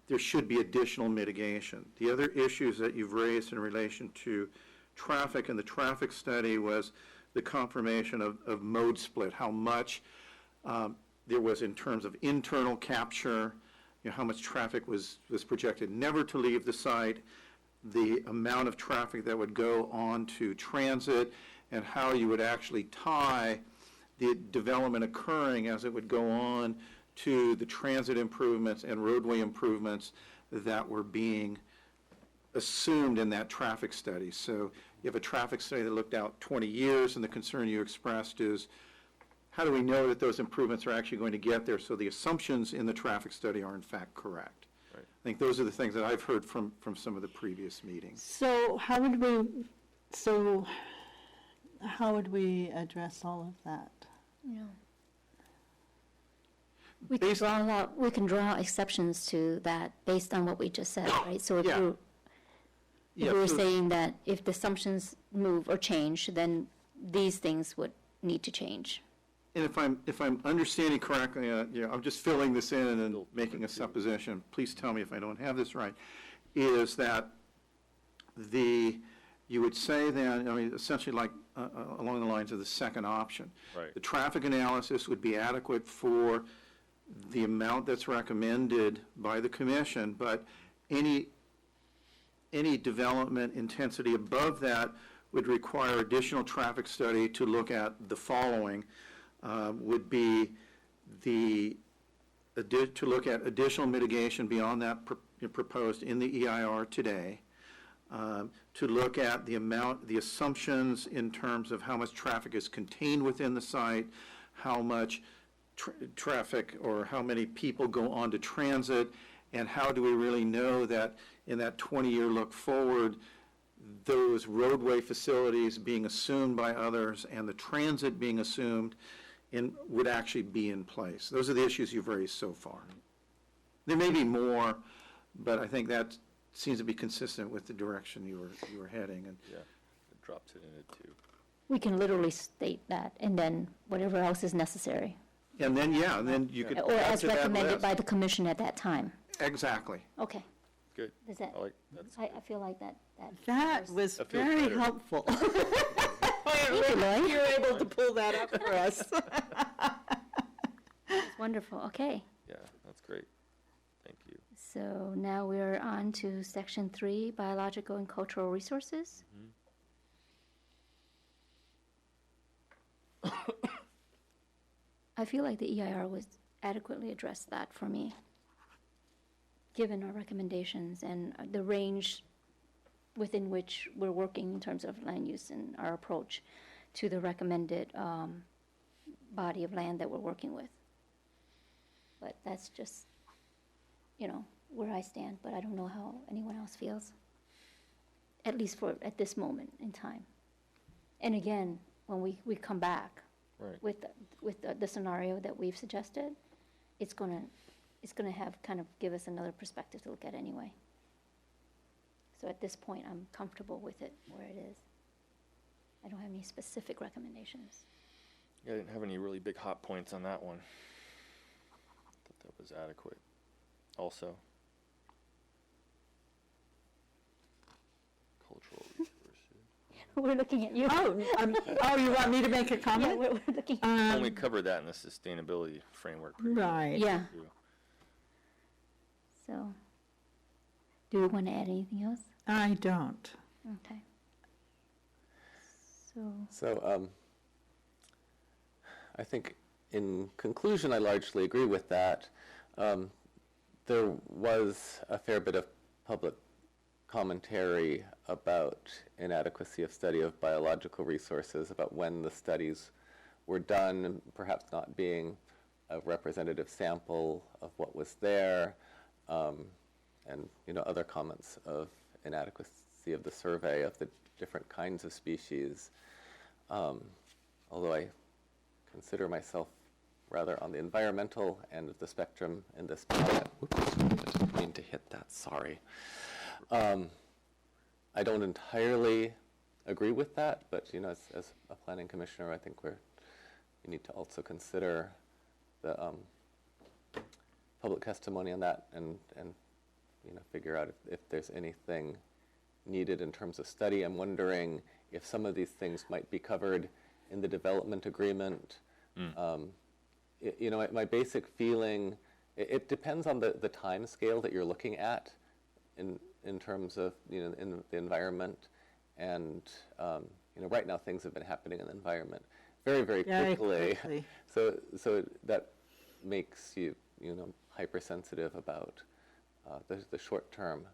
there should be additional mitigation. The other issues that you've raised in relation to traffic and the traffic study was the confirmation of mode split, how much there was in terms of internal capture, how much traffic was projected never to leave the site, the amount of traffic that would go on to transit, and how you would actually tie the development occurring as it would go on to the transit improvements and roadway improvements that were being assumed in that traffic study. So you have a traffic study that looked out 20 years, and the concern you expressed is, how do we know that those improvements are actually going to get there so the assumptions in the traffic study are in fact correct? Right. I think those are the things that I've heard from some of the previous meetings. So how would we address all of that? Yeah. We can draw exceptions to that based on what we just said, right? So if Yeah. you Yeah, were so- saying that if the assumptions move or change, then these things would need to change. And if I'm understanding correctly, I'm just filling this in and making a supposition, please tell me if I don't have this right, is that you would say then, essentially like along the lines of the second option. Right. The traffic analysis would be adequate for the amount that's recommended by the commission, but any development intensity above that would require additional traffic study to look at the following, would be to look at additional mitigation beyond that proposed in the EIR today, to look at the assumptions in terms of how much traffic is contained within the site, how much traffic or how many people go on to transit, and how do we really know that in that 20-year look forward, those roadway facilities being assumed by others and the transit being assumed would actually be in place. Those are the issues you've raised so far. There may be more, but I think that seems to be consistent with the direction you were heading. And Yeah, it drops it into two. We can literally state that, and then whatever else is necessary, and then you could or add as to that recommended list. by the commission at that time. Exactly. Okay, Good. does that, That's I feel like that. That was That feels very better. helpful. Thank you, Lloyd. You're able to pull that up for us. It's wonderful, okay. Yeah, that's great. Thank you. So now we're on to section 3, biological and cultural resources. I feel like the EIR was adequately addressed that for me, given our recommendations and the range within which we're working in terms of land use and our approach to the recommended body of land that we're working with. But that's just, where I stand, but I don't know how anyone else feels, at least at this moment in time. And again, when we come back Right. with the scenario that we've suggested, it's gonna have kind of give us another perspective to look at anyway. So at this point, I'm comfortable with it where it is. I don't have any specific recommendations. Yeah, I didn't have any really big hot points on that one. Thought that was adequate. Also. Cultural resources. We're looking at you. You want me to make a Yeah, comment? we're looking. And we covered that in the sustainability framework. Right. Yeah, too. so, do we want to add anything else? I don't. Okay. So I think in conclusion, I largely agree with that. There was a fair bit of public commentary about inadequacy of study of biological resources, about when the studies were done, perhaps not being a representative sample of what was there, and other comments of inadequacy of the survey of the different kinds of species. Although I consider myself rather on the environmental end of the spectrum in this pilot. Oops, I didn't mean to hit that, sorry. I don't entirely agree with that, but as a planning commissioner, I think you need to also consider the public testimony on that and figure out if there's anything needed in terms of study. I'm wondering if some of these things might be covered in the development agreement. My basic feeling, it depends on the time scale that you're looking at in terms of in the environment, and right now things have been happening in the environment very, very quickly. So that makes you hypersensitive about the short-term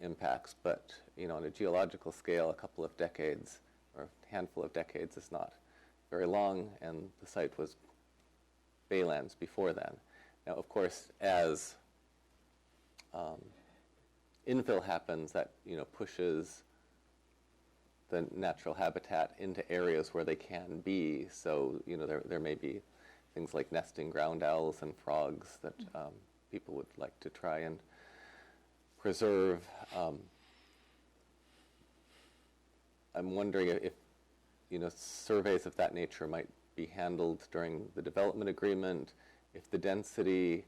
impacts, but on a geological scale, a couple of decades or a handful of decades is not very long, and the site was baylands before then. Now, of course, as infill happens, that pushes the natural habitat into areas where they can be. So there may be things like nesting ground owls and frogs that people would like to try and preserve. I'm wondering if surveys of that nature might be handled during the development agreement, if the density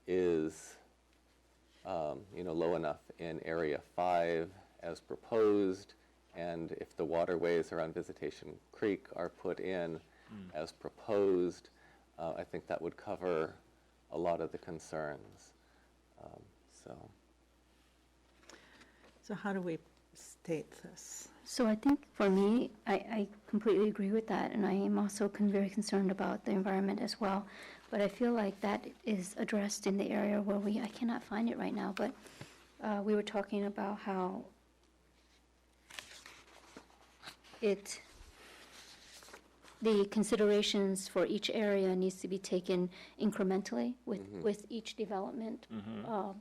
is low enough in Area 5 as proposed, and if the waterways around Visitation Creek are put in as proposed. I think that would cover a lot of the concerns. So how do we state this? So I think for me, I completely agree with that, and I am also very concerned about the environment as well. But I feel like that is addressed in the area where I cannot find it right now, but we were talking about how the considerations for each area needs to be taken incrementally with each development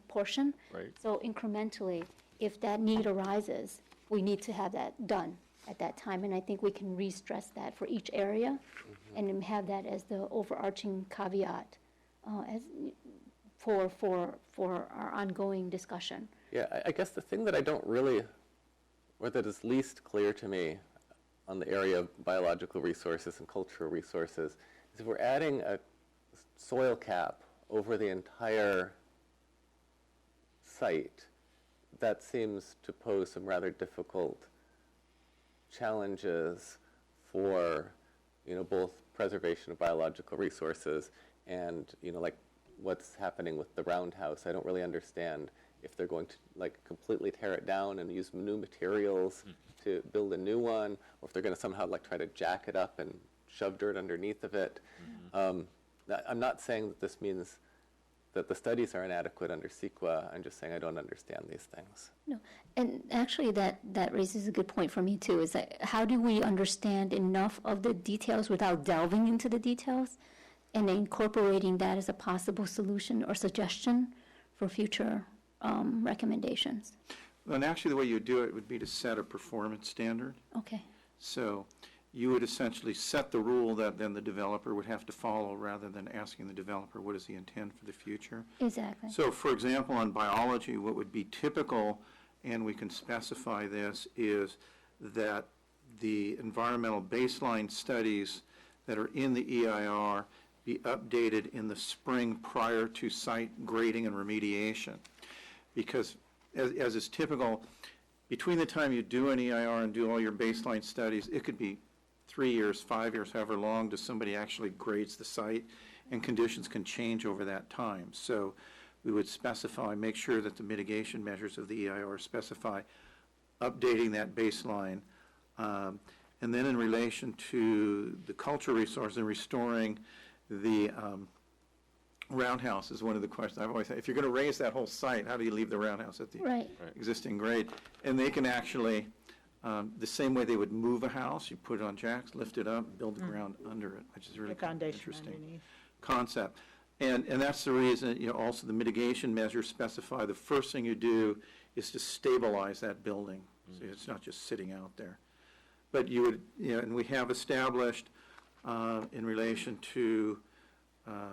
portion. Right. So incrementally, if that need arises, we need to have that done at that time. And I think we can re-stress that for each area and then have that as the overarching caveat for our ongoing discussion. Yeah, I guess the thing that I don't really, or that is least clear to me on the area of biological resources and cultural resources is if we're adding a soil cap over the entire site, that seems to pose some rather difficult challenges for, both preservation of biological resources and, like what's happening with the roundhouse. I don't really understand if they're going to completely tear it down and use new materials to build a new one, or if they're going to somehow try to jack it up and shove dirt underneath of it. I'm not saying that this means that the studies are inadequate under CEQA. I'm just saying I don't understand these things. No, and actually that raises a good point for me too, is that how do we understand enough of the details without delving into the details and incorporating that as a possible solution or suggestion for future recommendations? And actually, the way you do it would be to set a performance standard. Okay. So you would essentially set the rule that then the developer would have to follow rather than asking the developer what does he intend for the future. Exactly. So, for example, on biology, what would be typical, and we can specify this, is that the environmental baseline studies that are in the EIR be updated in the spring prior to site grading and remediation. Because as is typical, between the time you do an EIR and do all your baseline studies, it could be 3 years, 5 years, however long till somebody actually grades the site, and conditions can change over that time. So we would specify, make sure that the mitigation measures of the EIR specify updating that baseline. And then in relation to the cultural resource and restoring the roundhouse is one of the questions I've always had. If you're going to raise that whole site, how do you leave the roundhouse at the existing grade? And they can actually, the same way they would move a house, you put it on jacks, lift it up, build the ground under it, which is really The foundation interesting underneath. concept. And that's the reason, also the mitigation measures specify the first thing you do is to stabilize that building So it's not just sitting out there. But you would, and we have established in relation to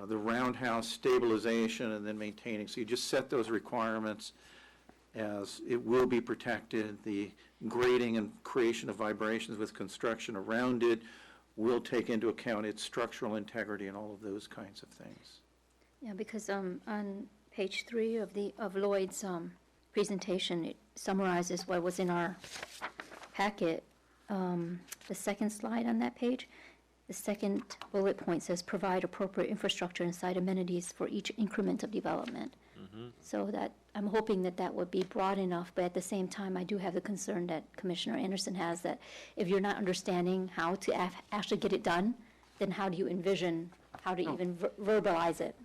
the roundhouse stabilization and then maintaining. So you just set those requirements as it will be protected. The grading and creation of vibrations with construction around it will take into account its structural integrity and all of those kinds of things. Yeah, because on page 3 of Lloyd's presentation, it summarizes what was in our packet. The second slide on that page, the second bullet point says, provide appropriate infrastructure and site amenities for each increment of development. So that, I'm hoping that that would be broad enough, but at the same time, I do have the concern that Commissioner Anderson has, that if you're not understanding how to actually get it done, then how do you envision how to even verbalize it?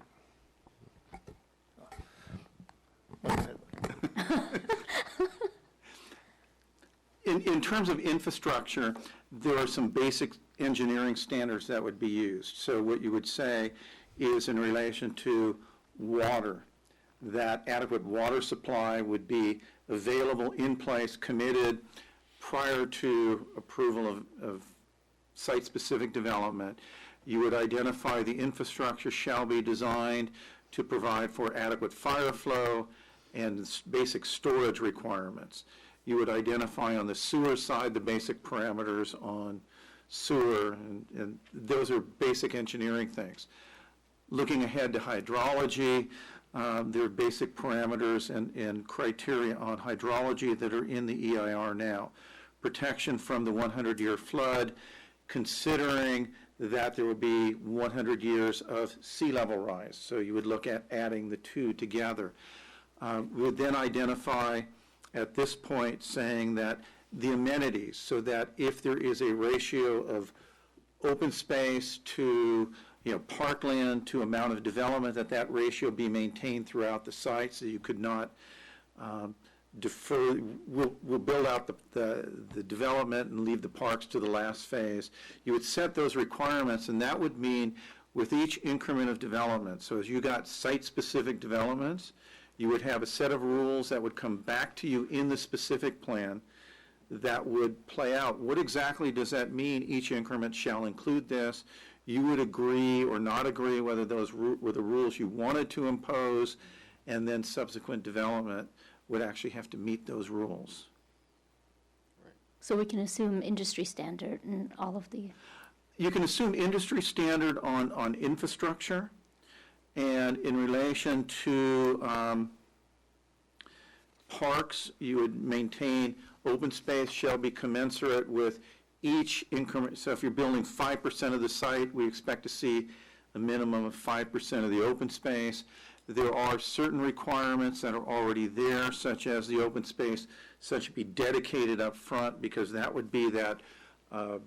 In terms of infrastructure, there are some basic engineering standards that would be used. So what you would say is in relation to water, that adequate water supply would be available, in place, committed prior to approval of site-specific development. You would identify the infrastructure shall be designed to provide for adequate fire flow and basic storage requirements. You would identify on the sewer side the basic parameters on sewer, and those are basic engineering things. Looking ahead to hydrology, there are basic parameters and criteria on hydrology that are in the EIR now. Protection from the 100-year flood, considering that there would be 100 years of sea level rise. So you would look at adding the two together. We would then identify at this point saying that the amenities, so that if there is a ratio of open space to parkland to amount of development, that ratio be maintained throughout the site, so you could not defer. We'll build out the development and leave the parks to the last phase. You would set those requirements, and that would mean with each increment of development. So as you got site-specific developments, you would have a set of rules that would come back to you in the specific plan that would play out. What exactly does that mean? Each increment shall include this. You would agree or not agree whether those were the rules you wanted to impose, and then subsequent development would actually have to meet those rules. So we can assume industry standard and all of the... You can assume industry standard on infrastructure, and in relation to parks, you would maintain open space shall be commensurate with each increment. So if you're building 5% of the site, we expect to see a minimum of 5% of the open space. There are certain requirements that are already there, such as the open space such be dedicated up front, because that would be that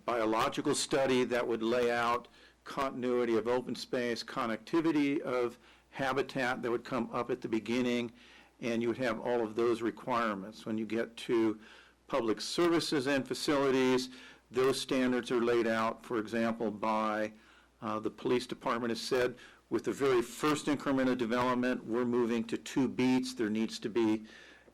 biological study that would lay out continuity of open space, connectivity of habitat that would come up at the beginning, and you would have all of those requirements. When you get to public services and facilities, those standards are laid out, for example, by the police department has said, with the very first increment of development, we're moving to 2 beats. There needs to be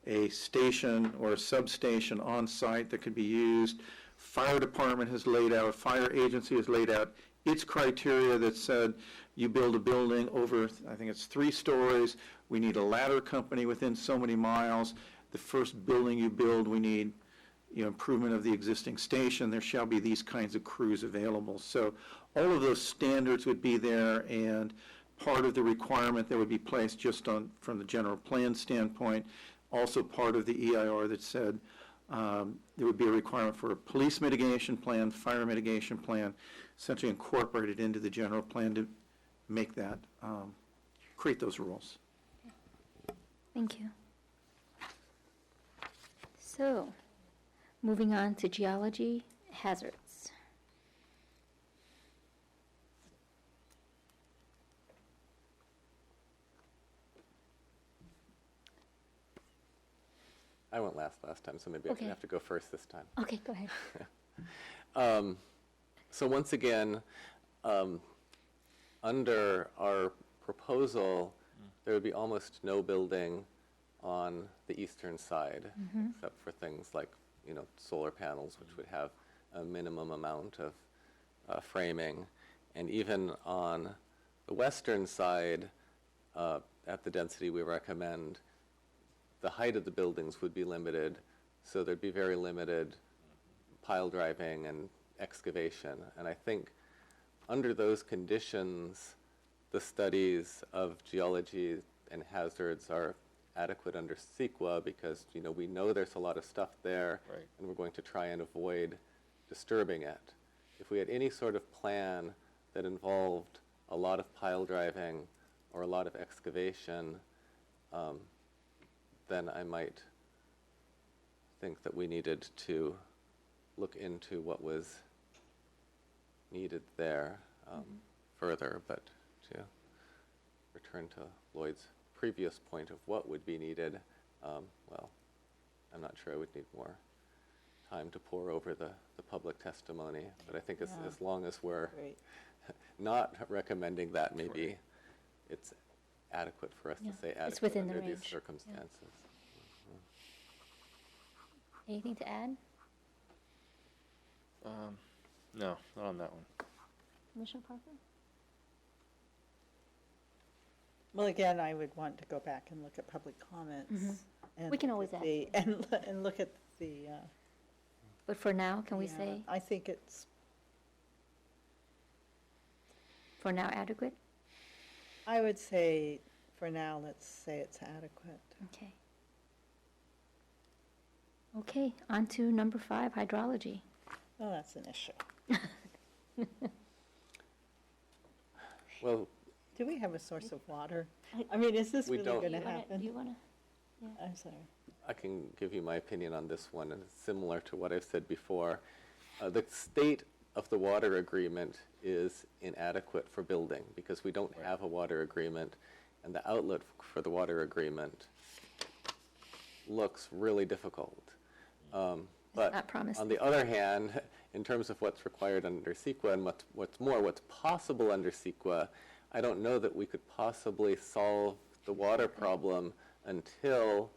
a station or a substation on site that could be used. Fire department has laid out, fire agency has laid out its criteria that said you build a building over, I think it's 3 stories, we need a ladder company within so many miles. The first building you build, we need improvement of the existing station. There shall be these kinds of crews available. So all of those standards would be there, and part of the requirement that would be placed just on from the general plan standpoint, also part of the EIR that said there would be a requirement for a police mitigation plan, fire mitigation plan, essentially incorporated into the general plan to make that, create those rules. Thank you. So, moving on to geology hazards. I went last time, so maybe I Okay. have to go first this time. Okay, go ahead. So once again, under our proposal, there would be almost no building on the eastern side, except for things like solar panels, which would have a minimum amount of framing. And even on the western side, at the density we recommend, the height of the buildings would be limited, so there'd be very limited pile driving and excavation. And I think under those conditions, the studies of geology and hazards are adequate under CEQA because, we know there's a lot of stuff there, Right. and we're going to try and avoid disturbing it. If we had any sort of plan that involved a lot of pile driving or a lot of excavation, then I might think that we needed to look into what was needed there further. But to return to Lloyd's previous point of what would be needed, well, I'm not sure I would need more time to pore over the public testimony. But I think as long as we're Great. not recommending that, maybe it's adequate for us to say adequate within the under these range. Yeah. circumstances. Anything to add, No, not on that one. Commissioner Parker? Well, again, I would want to go back and look at public comments. And We can look always at add the- And look at the. But for now, can we yeah, say, I think it's, for now adequate? I would say, for now, let's say it's adequate. Okay. Okay, on to number 5, hydrology. Oh, that's an issue. Well, Do we have a source of water? I mean, is this We really don't. going to Do happen? you want to? I'm sorry. I can give you my opinion on this one, and it's similar to what I've said before. The state of the water agreement is inadequate for building because we don't have a water agreement, and the outlet for the water agreement looks really difficult. But not promising. on the other hand, in terms of what's required under CEQA and what's possible under CEQA, I don't know that we could possibly solve the water problem until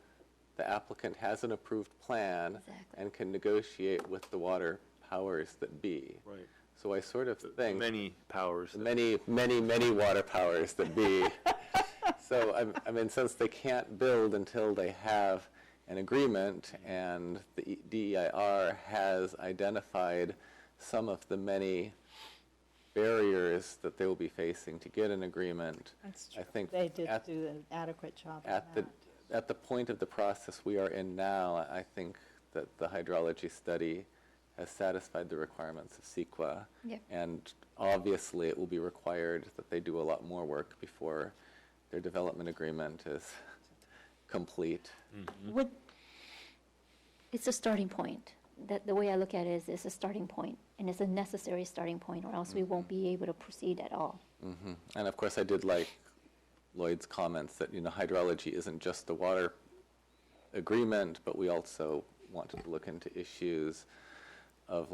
the applicant has an approved plan Exactly. and can negotiate with the water powers that be. Right. So I sort of think Many powers. many water powers that be. So I mean, since they can't build until they have an agreement, and the DEIR has identified some of the many barriers that they will be facing to get an agreement, That's I true. think They did at- do an adequate job on at the that. at the point of the process we are in now, I think that the hydrology study has satisfied the requirements of CEQA. Yep. And obviously, it will be required that they do a lot more work before their development agreement is complete. Would, it's a starting point. That, the way I look at it is it's a starting point, and it's a necessary starting point, or else we won't be able to proceed at all. And of course, I did like Lloyd's comments that, hydrology isn't just the water agreement, but we also wanted to look into issues of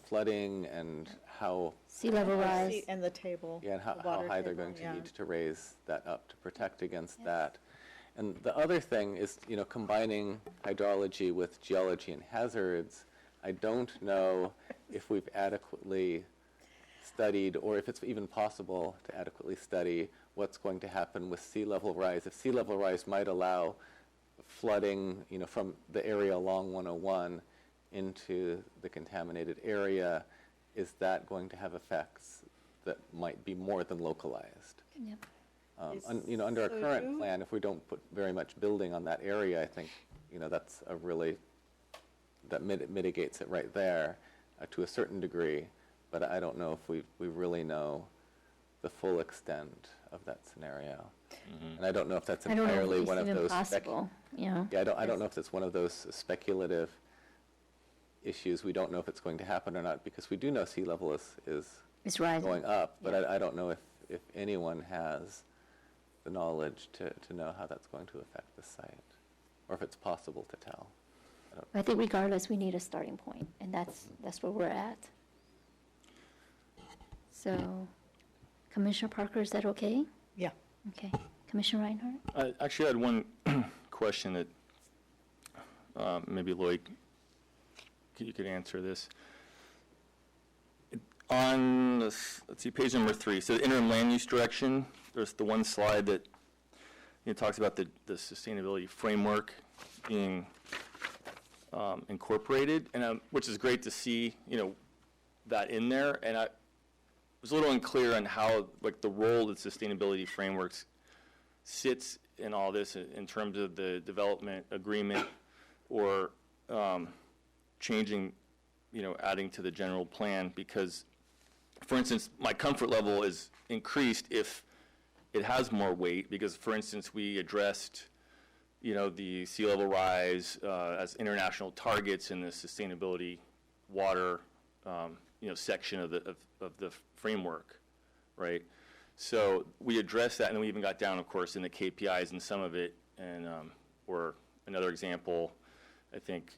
flooding and how, Sea level And the rise. sea- And the table. and how the water high they're table, going to yeah. need to raise that up to protect against that. And the other thing is, combining hydrology with geology and hazards. I don't know if we've adequately studied, or if it's even possible to adequately study what's going to happen with sea level rise. If sea level rise might allow flooding, from the area along 101 into the contaminated area, is that going to have effects that might be more than localized? Yep. Under our So current you- plan, if we don't put very much building on that area, I think, that's a really, that mitigates it right there to a certain degree. But I don't know if we really know the full extent of that scenario. And I don't know if that's I don't know entirely if it's one of even those. possible, Yeah, I don't know if that's one of those speculative issues. We don't know if it's going to happen or not, because we do know sea level is It's rising. going up, but I don't know if anyone has the knowledge to know how that's going to affect the site, or if it's possible to tell. I think regardless, we need a starting point, and that's where we're at. So, Commissioner Parker, is that okay? Yeah. Okay. Commissioner Reinhardt? I actually had one question that maybe Lloyd you could answer this. On, let's see, page number 3, so the interim land use direction, there's the one slide that talks about the sustainability framework being incorporated, and which is great to see, that in there. And I was a little unclear on how, like, the role that sustainability frameworks sits in all this in terms of the development agreement or changing, adding to the general plan, because, for instance, my comfort level is increased if it has more weight, because, for instance, we addressed, the sea level rise as international targets in the sustainability water, section of the framework, right? So we addressed that, and then we even got down, of course, in the KPIs and some of it, and or another example, I think,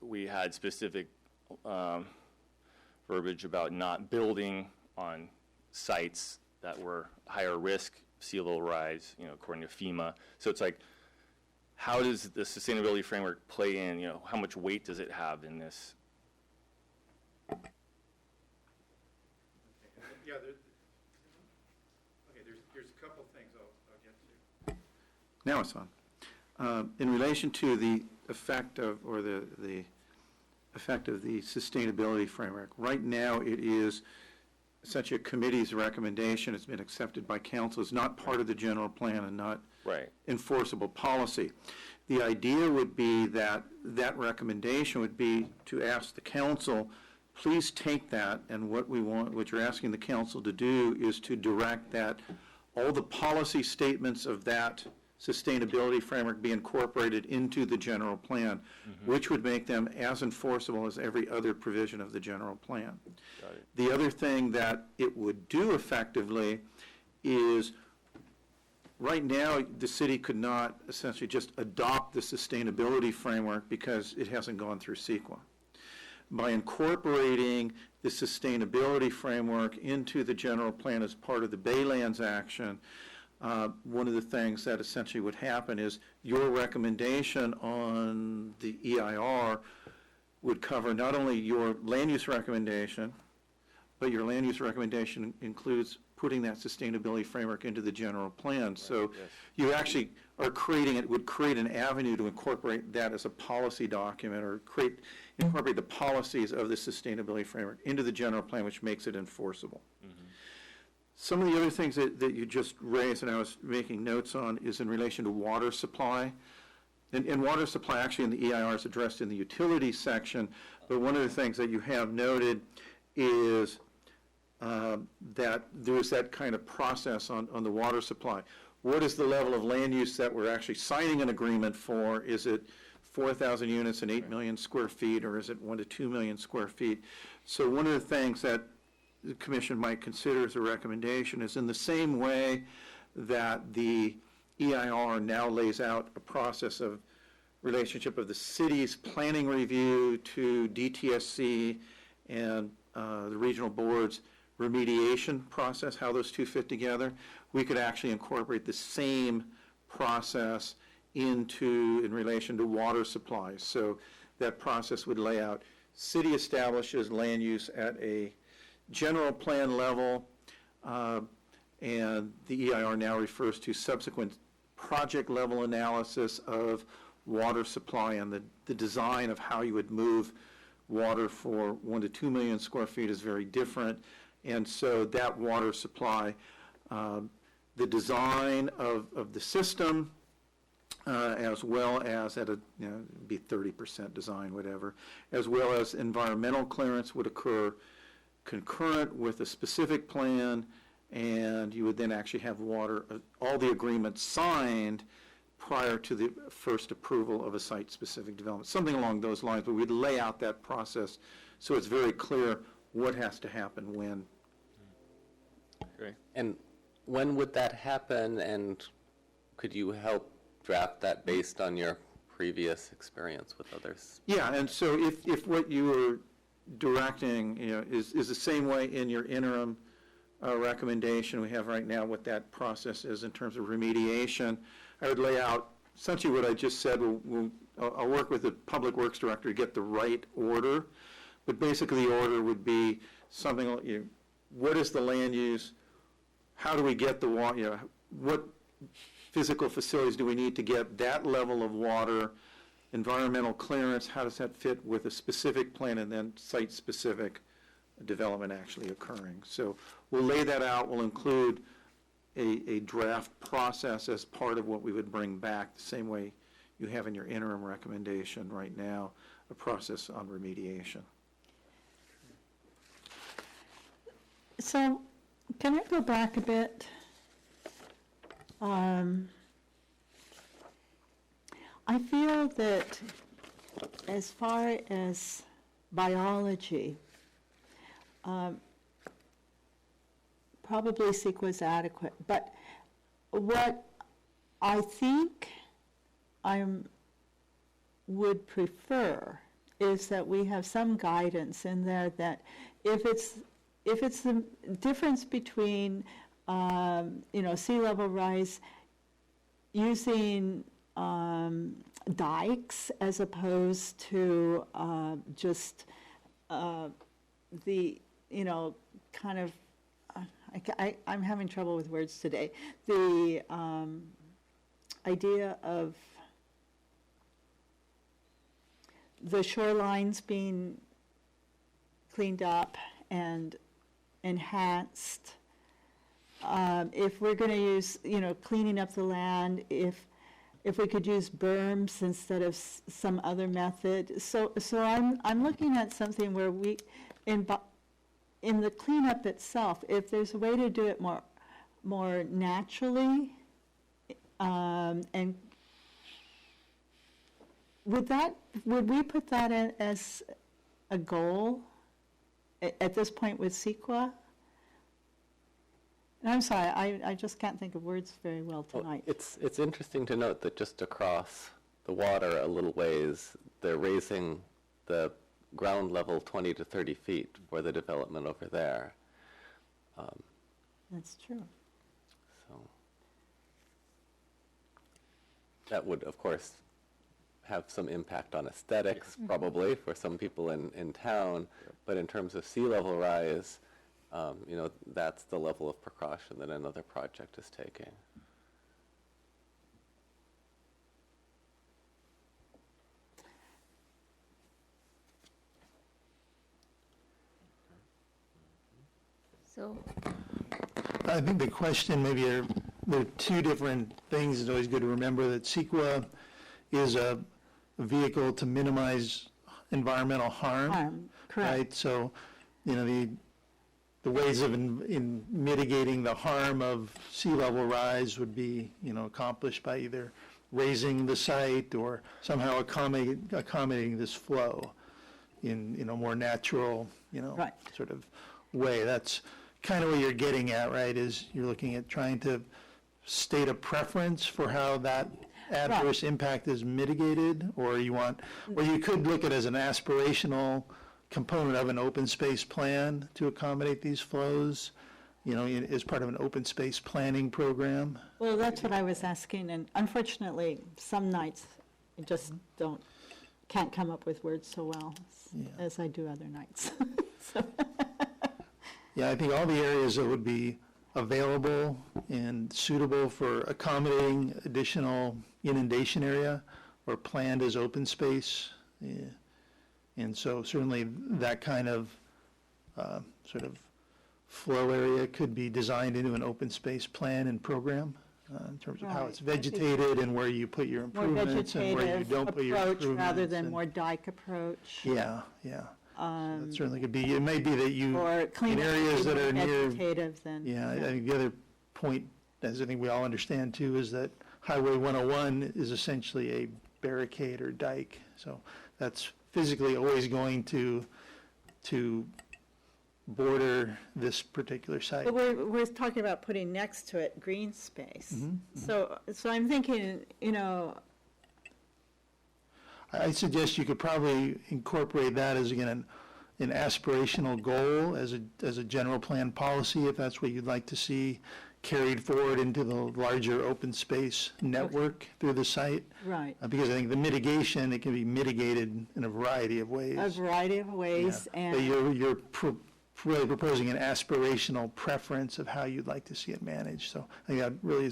we had specific verbiage about not building on sites that were higher risk sea level rise, according to FEMA. So it's like, how does the sustainability framework play in? How much weight does it have in this? Yeah, there's a couple things I'll get to. Now it's on. In relation to the effect of, or the effect of the sustainability framework, right now it is such a committee's recommendation. It's been accepted by council. It's not part of the general plan and not enforceable policy. The idea would be that that recommendation would be to ask the council, please take that, and what you're asking the council to do is to direct that all the policy statements of that sustainability framework be incorporated into the general plan, which would make them as enforceable as every other provision of the general plan. The other thing that it would do effectively is, right now, the city could not essentially just adopt the sustainability framework because it hasn't gone through CEQA. By incorporating the sustainability framework into the general plan as part of the Baylands action, one of the things that essentially would happen is your recommendation on the EIR would cover not only your land use recommendation, but your land use recommendation includes putting that sustainability framework into the general plan. So you actually are would create an avenue to incorporate that as a policy document, or incorporate the policies of the sustainability framework into the general plan, which makes it enforceable. Some of the other things that you just raised, and I was making notes on, is in relation to water supply. And water supply, actually, in the EIR is addressed in the utilities section, but one of the things that you have noted is that there is that kind of process on the water supply. What is the level of land use that we're actually signing an agreement for? Is it 4,000 units and 8 million square feet, or is it 1 to 2 million square feet? So one of the things that the commission might consider as a recommendation is, in the same way that the EIR now lays out a process of relationship of the city's planning review to DTSC and the regional board's remediation process, how those two fit together, we could actually incorporate the same process in relation to water supplies. So that process would lay out, city establishes land use at a general plan level, and the EIR now refers to subsequent project level analysis of water supply, and the design of how you would move water for 1 to 2 million square feet is very different. And so that water supply, the design of the system, as well as at be 30% design, whatever, as well as environmental clearance would occur concurrent with a specific plan, and you would then actually have water, all the agreements signed prior to the first approval of a site-specific development, something along those lines. But we'd lay out that process so it's very clear what has to happen when. Great. And when would that happen, and could you help draft that based on your previous experience with others? Yeah, and so if what you were directing, is the same way in your interim recommendation we have right now, what that process is in terms of remediation, I would lay out essentially what I just said will I'll work with the Public Works Director to get the right order, but basically the order would be something like, what is the land use? How do we get the water, what physical facilities do we need to get that level of water? Environmental clearance, how does that fit with a specific plan, and then site-specific development actually occurring? So we'll lay that out. We'll include a draft process as part of what we would bring back, the same way you have in your interim recommendation right now, a process on remediation. So, can I go back a bit? I feel that as far as biology, probably CEQA is adequate, but what I think I would prefer is that we have some guidance in there that if it's the difference between sea level rise using dikes as opposed to just the kind of I'm having trouble with words today. The idea of the shorelines being cleaned up and enhanced. If we're going to use, cleaning up the land, if we could use berms instead of some other method. So I'm looking at something where we, in the cleanup itself, if there's a way to do it more naturally, and would we put that in as a goal at this point with CEQA? And I'm sorry, I just can't think of words very well tonight. Well, it's interesting to note that just across the water a little ways, they're raising the ground level 20 to 30 feet for the development over there. That's true. So that would, of course, have some impact on aesthetics, probably, for some people in town. But in terms of sea level rise, that's the level of precaution that another project is taking. So, I think the question maybe there are two different things. It's always good to remember that CEQA is a vehicle to minimize environmental harm. Correct. Right? So, the ways of in mitigating the harm of sea level rise would be, accomplished by either raising the site or somehow accommodating this flow in a more natural, Right. sort of way. That's kind of what you're getting at, right? Is you're looking at trying to state a preference for how that adverse impact is mitigated, or you could look at it as an aspirational component of an open space plan to accommodate these flows, as part of an open space planning program. Well, that's what I was asking, and unfortunately, some nights I just can't come up with words so well as I do other nights. So. Yeah, I think all the areas that would be available and suitable for accommodating additional inundation area or planned as open space. Yeah. And so certainly that kind of sort of flow area could be designed into an open space plan and program in terms of how it's vegetated and where you put your More improvements and where you vegetative don't put your approach improvements. rather than and- more dike approach. Yeah, yeah. So that certainly could be, it may be that you, Or in clean up areas that are near, vegetative than. yeah, I think the other point, as I think we all understand too, is that Highway 101 is essentially a barricade or dike. So that's physically always going to border this particular site. But we're talking about putting next to it green space. So I'm thinking, I suggest you could probably incorporate that as, again, an aspirational goal as a general plan policy, if that's what you'd like to see carried forward into the larger open space network through the site. Right. Because I think the mitigation, it can be mitigated in a variety of ways. A variety of ways, But and, you're really proposing an aspirational preference of how you'd like to see it managed. So I think that really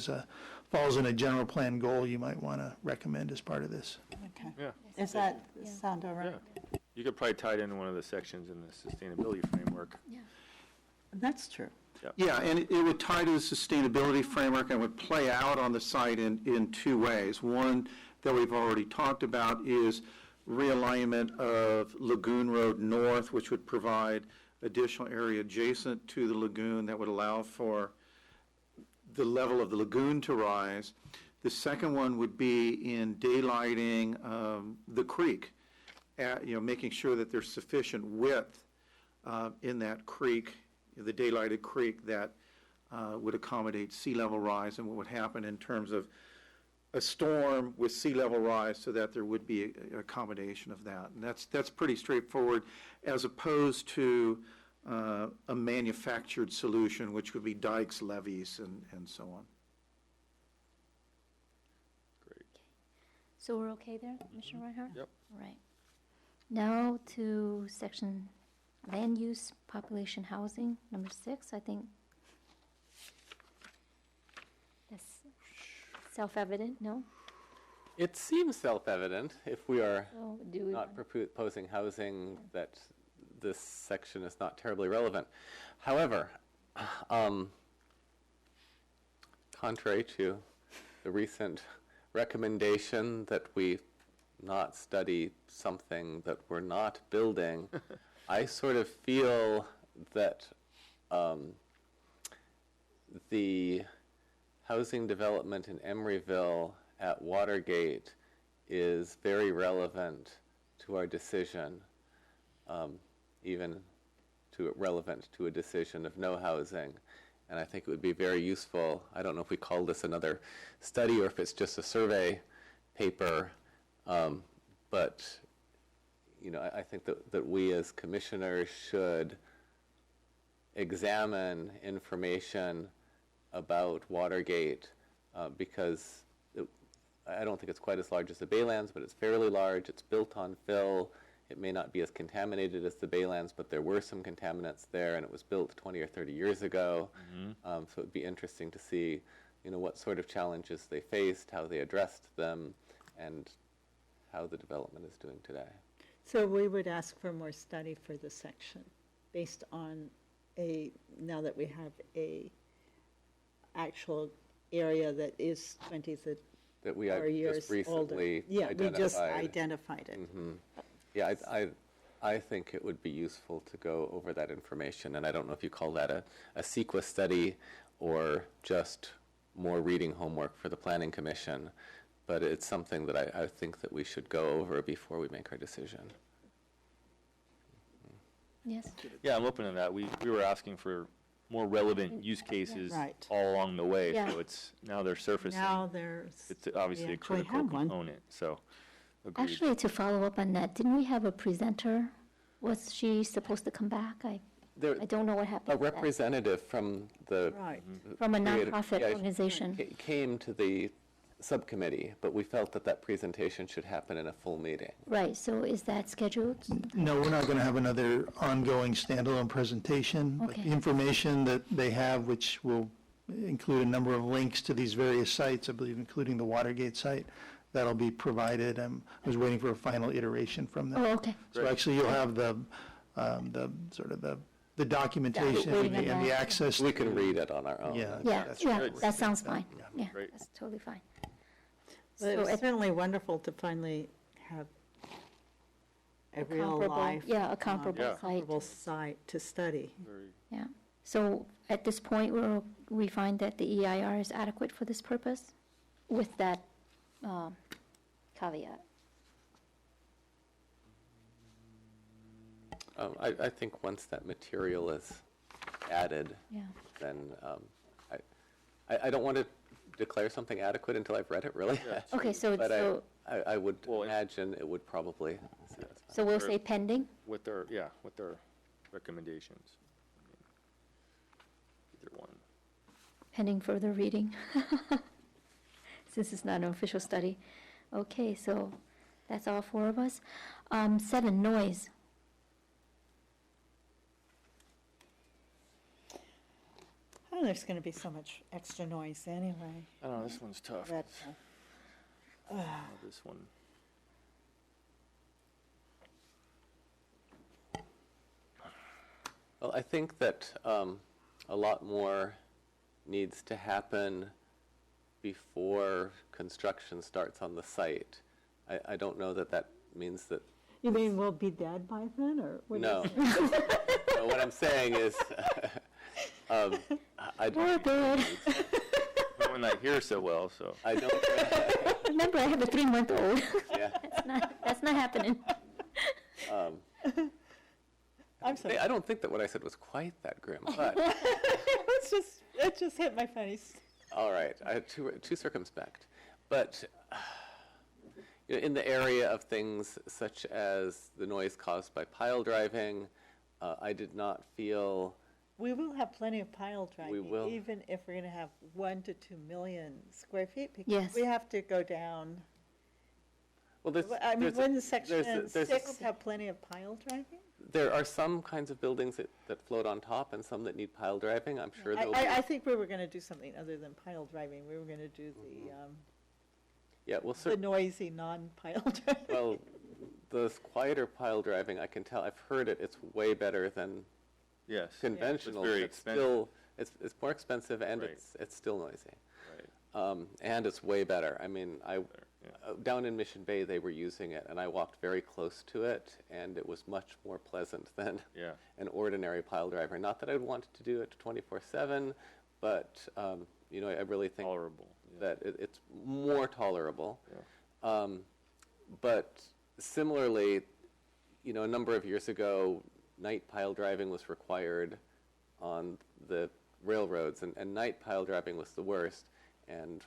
falls in a general plan goal you might want to recommend as part of this. okay. Yeah. Does that sound all right? Yeah. You could probably tie it into one of the sections in the sustainability framework. That's true. Yeah, and it would tie to the sustainability framework and would play out on the site in two ways. One that we've already talked about is realignment of Lagoon Road North, which would provide additional area adjacent to the lagoon that would allow for the level of the lagoon to rise. The second one would be in daylighting the creek, making sure that there's sufficient width in that creek, the daylighted creek, that would accommodate sea level rise and what would happen in terms of a storm with sea level rise, so that there would be an accommodation of that. And that's pretty straightforward, as opposed to a manufactured solution, which would be dikes, levees, and so on. Great. So we're okay there, Commissioner Reinhardt? Yep. All right. Now to section land use, population housing, number 6, I think. That's self-evident, no? It seems self-evident if we are So do we not want- proposing housing that this section is not terribly relevant. However, contrary to the recent recommendation that we not study something that we're not building, I sort of feel that the housing development in Emeryville at Watergate is very relevant to our decision, even relevant to a decision of no housing. And I think it would be very useful. I don't know if we call this another study or if it's just a survey paper, but I think that we as commissioners should examine information about Watergate because I don't think it's quite as large as the Baylands, but it's fairly large. It's built on fill. It may not be as contaminated as the Baylands, but there were some contaminants there, and it was built 20 or 30 years ago. So it would be interesting to see, what sort of challenges they faced, how they addressed them, and how the development is doing today. So we would ask for more study for the section, based on now that we have a actual area that is 20 That we or years just recently older. Yeah, we just identified. identified it. Yeah, I think it would be useful to go over that information, and I don't know if you call that a CEQA study or just more reading homework for the Planning Commission, but it's something that I think that we should go over before we make our decision. Yes, Yeah, I'm open to that. We were asking for more relevant use cases Right. all along the way, Yeah. so now they're surfacing. Now there's, It's obviously we a actually critical have one. component, so agreed. actually, to follow up on that, didn't we have a presenter? Was she supposed to come back? I don't know what happened A with that. representative from the right. From a creative- nonprofit yeah, organization. came to the subcommittee, but we felt that presentation should happen in a full meeting. Right, so is that scheduled? No, we're not going to have another ongoing standalone presentation. But Okay. the information that they have, which will include a number of links to these various sites, I believe including the Watergate site, that'll be provided. I was waiting for a final iteration from them. Oh, okay. So actually, you'll have the sort of the documentation waiting on and the that. access. We can read it on our own. Yeah. Yeah, that's yeah, right. that sounds fine. Yeah, Great. that's totally fine. But it So was at- certainly wonderful to finally have a real comparable- life. Yeah, a comparable Yeah. site. Comparable site to study. Yeah. So at this point, we find that the EIR is adequate for this purpose with that caveat. I think once that material is added, Yeah. then I don't want to declare something adequate until I've read it, really. Okay, so, But so, I would Well, imagine it would probably satisfy. so we'll say pending? With their recommendations. I mean, either one. pending further reading, since it's not an official study. Okay, so that's all 4 of us. 7, noise. Oh, there's going to be so much extra noise anyway. I don't know, this one's tough. But, This one. Well, I think that a lot more needs to happen before construction starts on the site. I don't know that that means that, you mean we'll be dead by then, or? what do you no. think? No, what I'm saying is, I We're don't, good. We're not here so well, so. I don't, Remember, I have a 3-month-old. yeah. That's not happening. I'm sorry. I don't think that what I said was quite that grim, but, It just hit my face. all right, I too circumspect. But you know, in the area of things such as the noise caused by pile driving, I did not feel, We will have plenty of pile driving. will. Even if we're going to have 1 to 2 million square feet. Because Yes. we have to go down. well, there's, I mean, there's a- wouldn't section there's a 6 have plenty of pile driving? there are some kinds of buildings that float on top and some that need pile driving. I'm sure there'll be, I think we were going to do something other than pile driving. We were going to do yeah, well, the noisy non-pile driving. well, the quieter pile driving, I can tell, I've heard it, it's way better than Yes. conventional. It's very but expensive. still, it's more expensive and Right. it's still noisy. Right. And it's way better. I mean, Yeah. down in Mission Bay, they were using it, and I walked very close to it, and it was much more pleasant than Yeah. an ordinary pile driver. Not that I'd want to do it 24/7, but you know, I really think Tolerable. Yeah. that it's more tolerable. Yeah. But similarly, you know, a number of years ago, night pile driving was required on the railroads, and night pile driving was the worst. And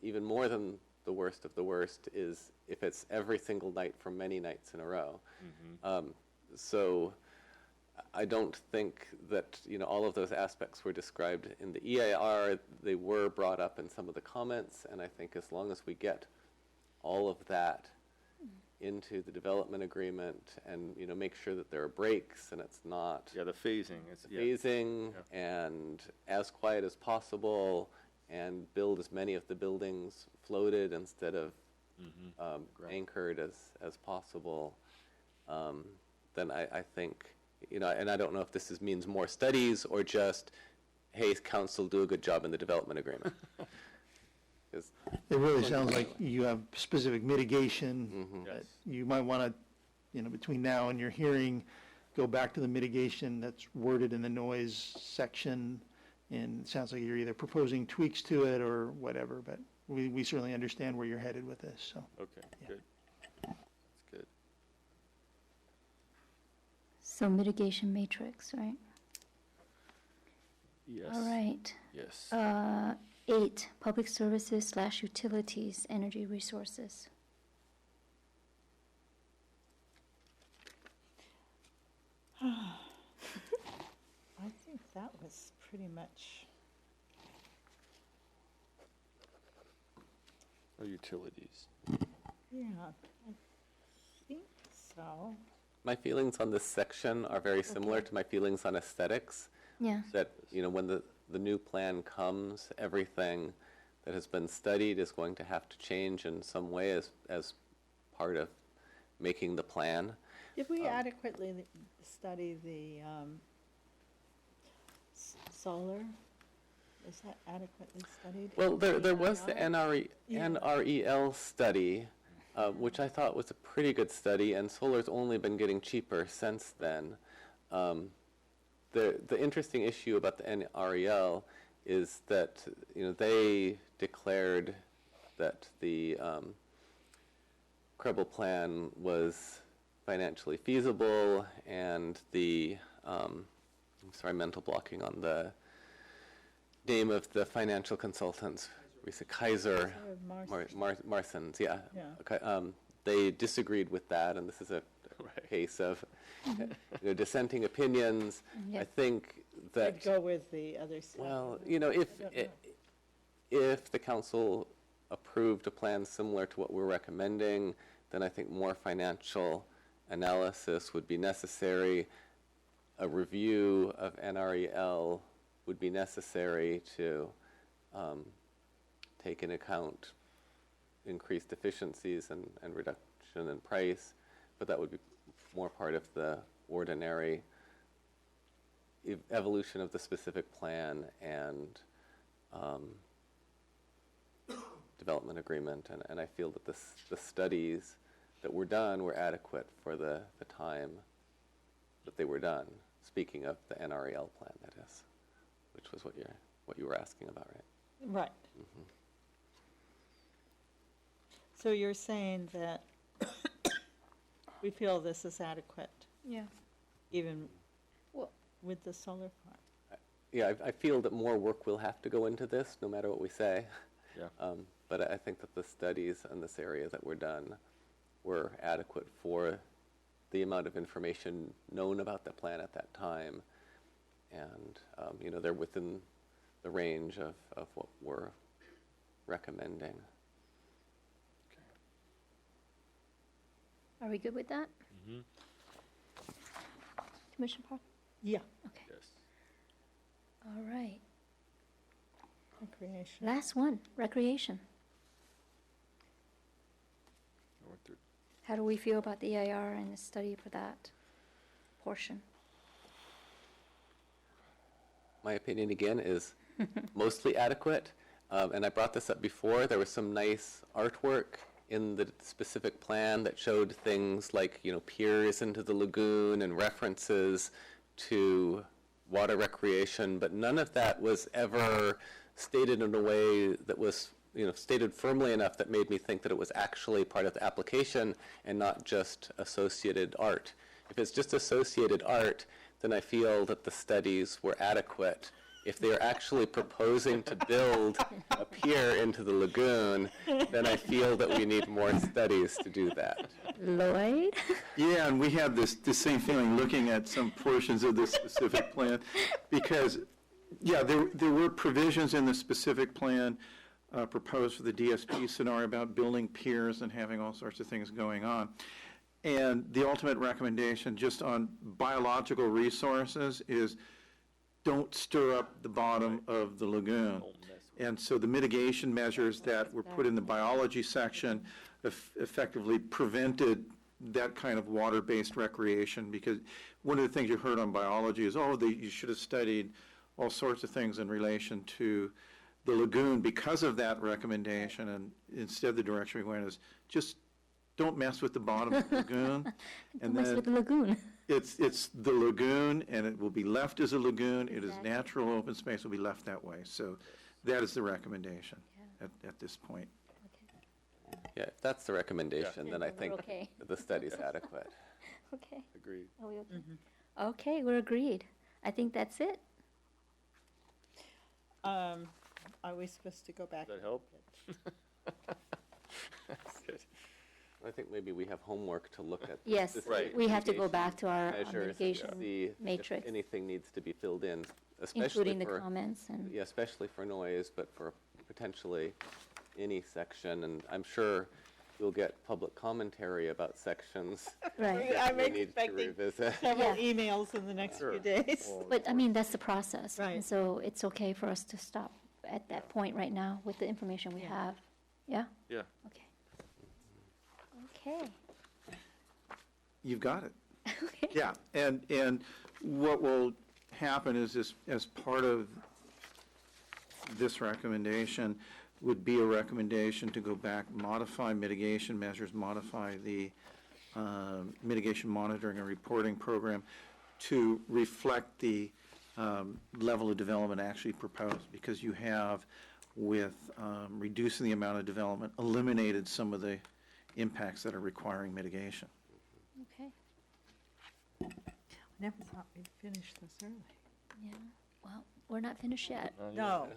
even more than the worst of the worst is if it's every single night for many nights in a row. So I don't think that, you know, all of those aspects were described in the EIR. They were brought up in some of the comments, and I think as long as we get all of that into the development agreement and, you know, make sure that there are breaks and it's not Yeah, the phasing. It's, yeah. phasing Yeah. and as quiet as possible and build as many of the buildings floated instead of anchored as possible, then I think, you know, and I don't know if this means more studies or just, hey, council, do a good job in the development agreement. 'Cause It really sounds like you have specific mitigation that Yes. you might want to, you know, between now and your hearing, go back to the mitigation that's worded in the noise section. And it sounds like you're either proposing tweaks to it or whatever, but we certainly understand where you're headed with this, so. Okay, good. That's good. So mitigation matrix, right? Yes. All right. Yes. 8, public services / utilities, energy resources. I think that was pretty much, Or utilities. yeah, I think so. my feelings on this section are very similar to my feelings on aesthetics. Yeah. That, you know, when the new plan comes, everything that has been studied is going to have to change in some way as part of making the plan. Did we adequately study the solar? Was that adequately studied? Well, in there was the EIR? Yeah. NREL study, which I thought was a pretty good study, and solar's only been getting cheaper since then. The interesting issue about the NREL is that, you know, they declared that the Credible plan was financially feasible, and the I'm sorry, mental blocking on the name of the financial consultants. We said Kaiser Marsons, yeah. Yeah. Okay, they disagreed with that, and this is a case of you know, dissenting opinions. I Yep. think that. I'd go with the other side. Well, you know, if the council approved a plan similar to what we're recommending, then I think more financial analysis would be necessary. A review of NREL would be necessary to take into account increased efficiencies and reduction in price, but that would be more part of the ordinary evolution of the specific plan and development agreement, and I feel that the studies that were done were adequate for the time that they were done. Speaking of the NREL plan, that is, which was what you were asking about, right? Right. So you're saying that we feel this is adequate, Yeah. even Well- with the solar farm? Yeah, I feel that more work will have to go into this, no matter what we say. Yeah. But I think that the studies in this area that were done were adequate for the amount of information known about the plan at that time. And, you know, they're within the range of what we're recommending. Are we good with that? Commissioner Park? Yeah. Okay. Yes. All right. Recreation. Last one, recreation. How do we feel about the EIR and the study for that portion? My opinion, again, is mostly adequate. And I brought this up before. There was some nice artwork in the specific plan that showed things like, you know, piers into the lagoon and references to water recreation, but none of that was ever stated in a way that was, you know, stated firmly enough that made me think that it was actually part of the application and not just associated art. If it's just associated art, then I feel that the studies were adequate. If they're actually proposing to build a pier into the lagoon, then I feel that we need more studies to do that. Lloyd? Yeah, and we have the same feeling looking at some portions of this specific plan, because, yeah, there were provisions in the specific plan proposed for the DSP scenario about building piers and having all sorts of things going on. And the ultimate recommendation just on biological resources is don't stir up the bottom of the lagoon. And so the mitigation measures that were put in the biology section effectively prevented that kind of water-based recreation, because one of the things you heard on biology is, you should have studied all sorts of things in relation to the lagoon because of that recommendation, and instead the direction we went is just don't mess with the bottom of the lagoon. Don't mess with the lagoon. It's the lagoon, and it will be left as a lagoon. It is natural open space, will be left that way. So that is the recommendation at this point. Yeah, if that's the recommendation, then I think okay. the study's adequate. Okay. Agreed. Are we okay? Okay, we're agreed. I think that's it. Are we supposed to go back? Does that help? Good. I think maybe we have homework to look at. Yes, specific we have to go mitigation back to our measures and mitigation see matrix, if anything needs to be filled in, especially including the for, comments and, yeah, especially for noise, but for potentially any section. And I'm sure we'll get public commentary about sections right. that I'm we need to expecting revisit. several Yeah. emails in the next Sure. few days. But, I mean, that's the process. Right. And so it's okay for us to stop at that point right now with the information we have. Yeah? Yeah. Okay. Okay. You've got it. Okay. Yeah, and what will happen is this, as part of this recommendation, would be a recommendation to go back, modify mitigation measures, modify the mitigation monitoring and reporting program to reflect the level of development actually proposed, because you have, with reducing the amount of development, eliminated some of the impacts that are requiring mitigation. Okay. Never thought we'd finish this early. Yeah. Well, we're not finished yet. No,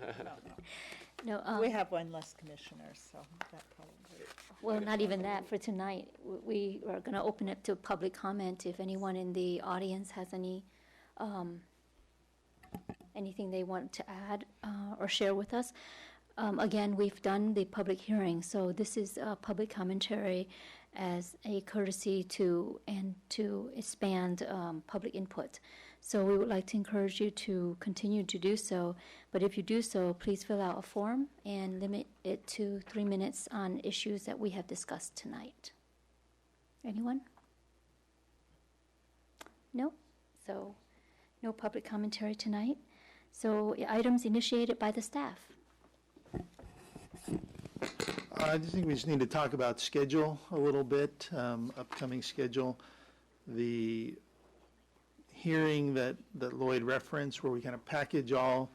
No, we have one less commissioner, so that probably. well, not even that for tonight. We are going to open it to public comment. If anyone in the audience has any anything they want to add or share with us. Again, we've done the public hearing, so this is public commentary as a courtesy to expand public input. So we would like to encourage you to continue to do so, but if you do so, please fill out a form and limit it to 3 minutes on issues that we have discussed tonight. Anyone? No? So no public commentary tonight. So items initiated by the staff. I just think we just need to talk about schedule a little bit, upcoming schedule. The hearing that Lloyd referenced, where we kind of package all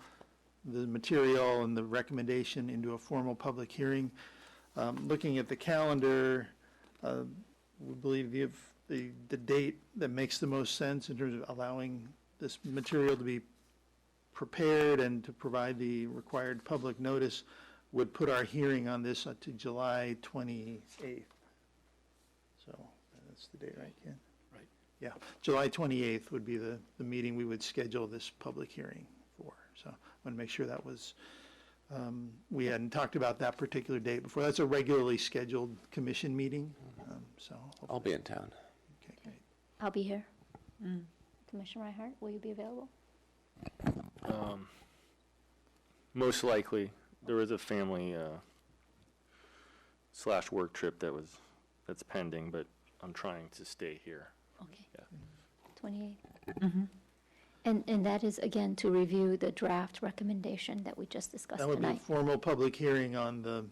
the material and the recommendation into a formal public hearing. Looking at the calendar, we believe the date that makes the most sense in terms of allowing this material to be prepared and to provide the required public notice would put our hearing on this to July 28th. So that's the date, right, Ken? Right. Yeah, July 28th would be the meeting we would schedule this public hearing for. So I want to make sure that was, we hadn't talked about that particular date before. That's a regularly scheduled commission meeting, so. I'll be in town. Okay, great. I'll be here. Commissioner Reinhardt, will you be available? Most likely, there was a family / work trip that's pending, but I'm trying to stay here. Okay. Yeah. 28th. And that is, again, to review the draft recommendation that we just discussed That would be a tonight. formal public hearing on the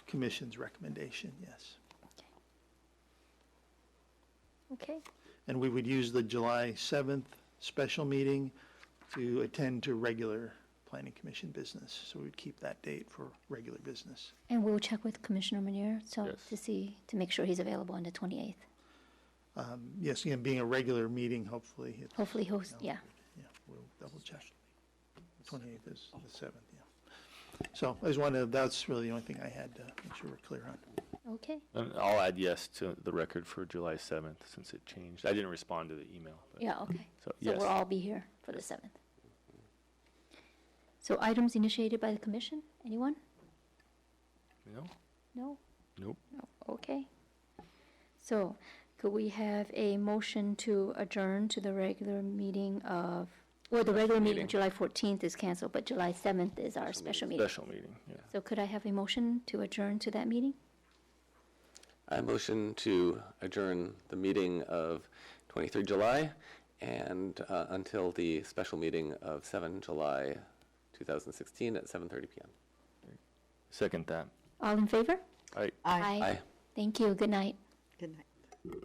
commission's recommendation, yes. Okay. And we would use the July 7th special meeting to attend to regular planning commission business. So we'd keep that date for regular business. And we'll check with Commissioner Munier Yes. to make sure he's available on the 28th. Yes, again, being a regular meeting, hopefully. Hopefully host, yeah. Yeah, we'll double check. 28th is the 7th, yeah. So I just wanted, that's really the only thing I had to make sure we're clear on. Okay. And I'll add yes to the record for July 7th since it changed. I didn't respond to the email. But Yeah, okay. So, So yes. we'll all be here for the 7th. So items initiated by the commission, anyone? No? No? Nope. No, okay. So could we have a motion to adjourn to the regular meeting of, well, the regular meeting meeting. of July 14th is canceled, but July 7th is our special meeting. Special meeting, yeah. So could I have a motion to adjourn to that meeting? I motion to adjourn the meeting of 23 July and until the special meeting of 7 July 2016 at 7:30 p.m. Second that. All in favor? Aye. Aye. Aye. Thank you. Good night. Good night.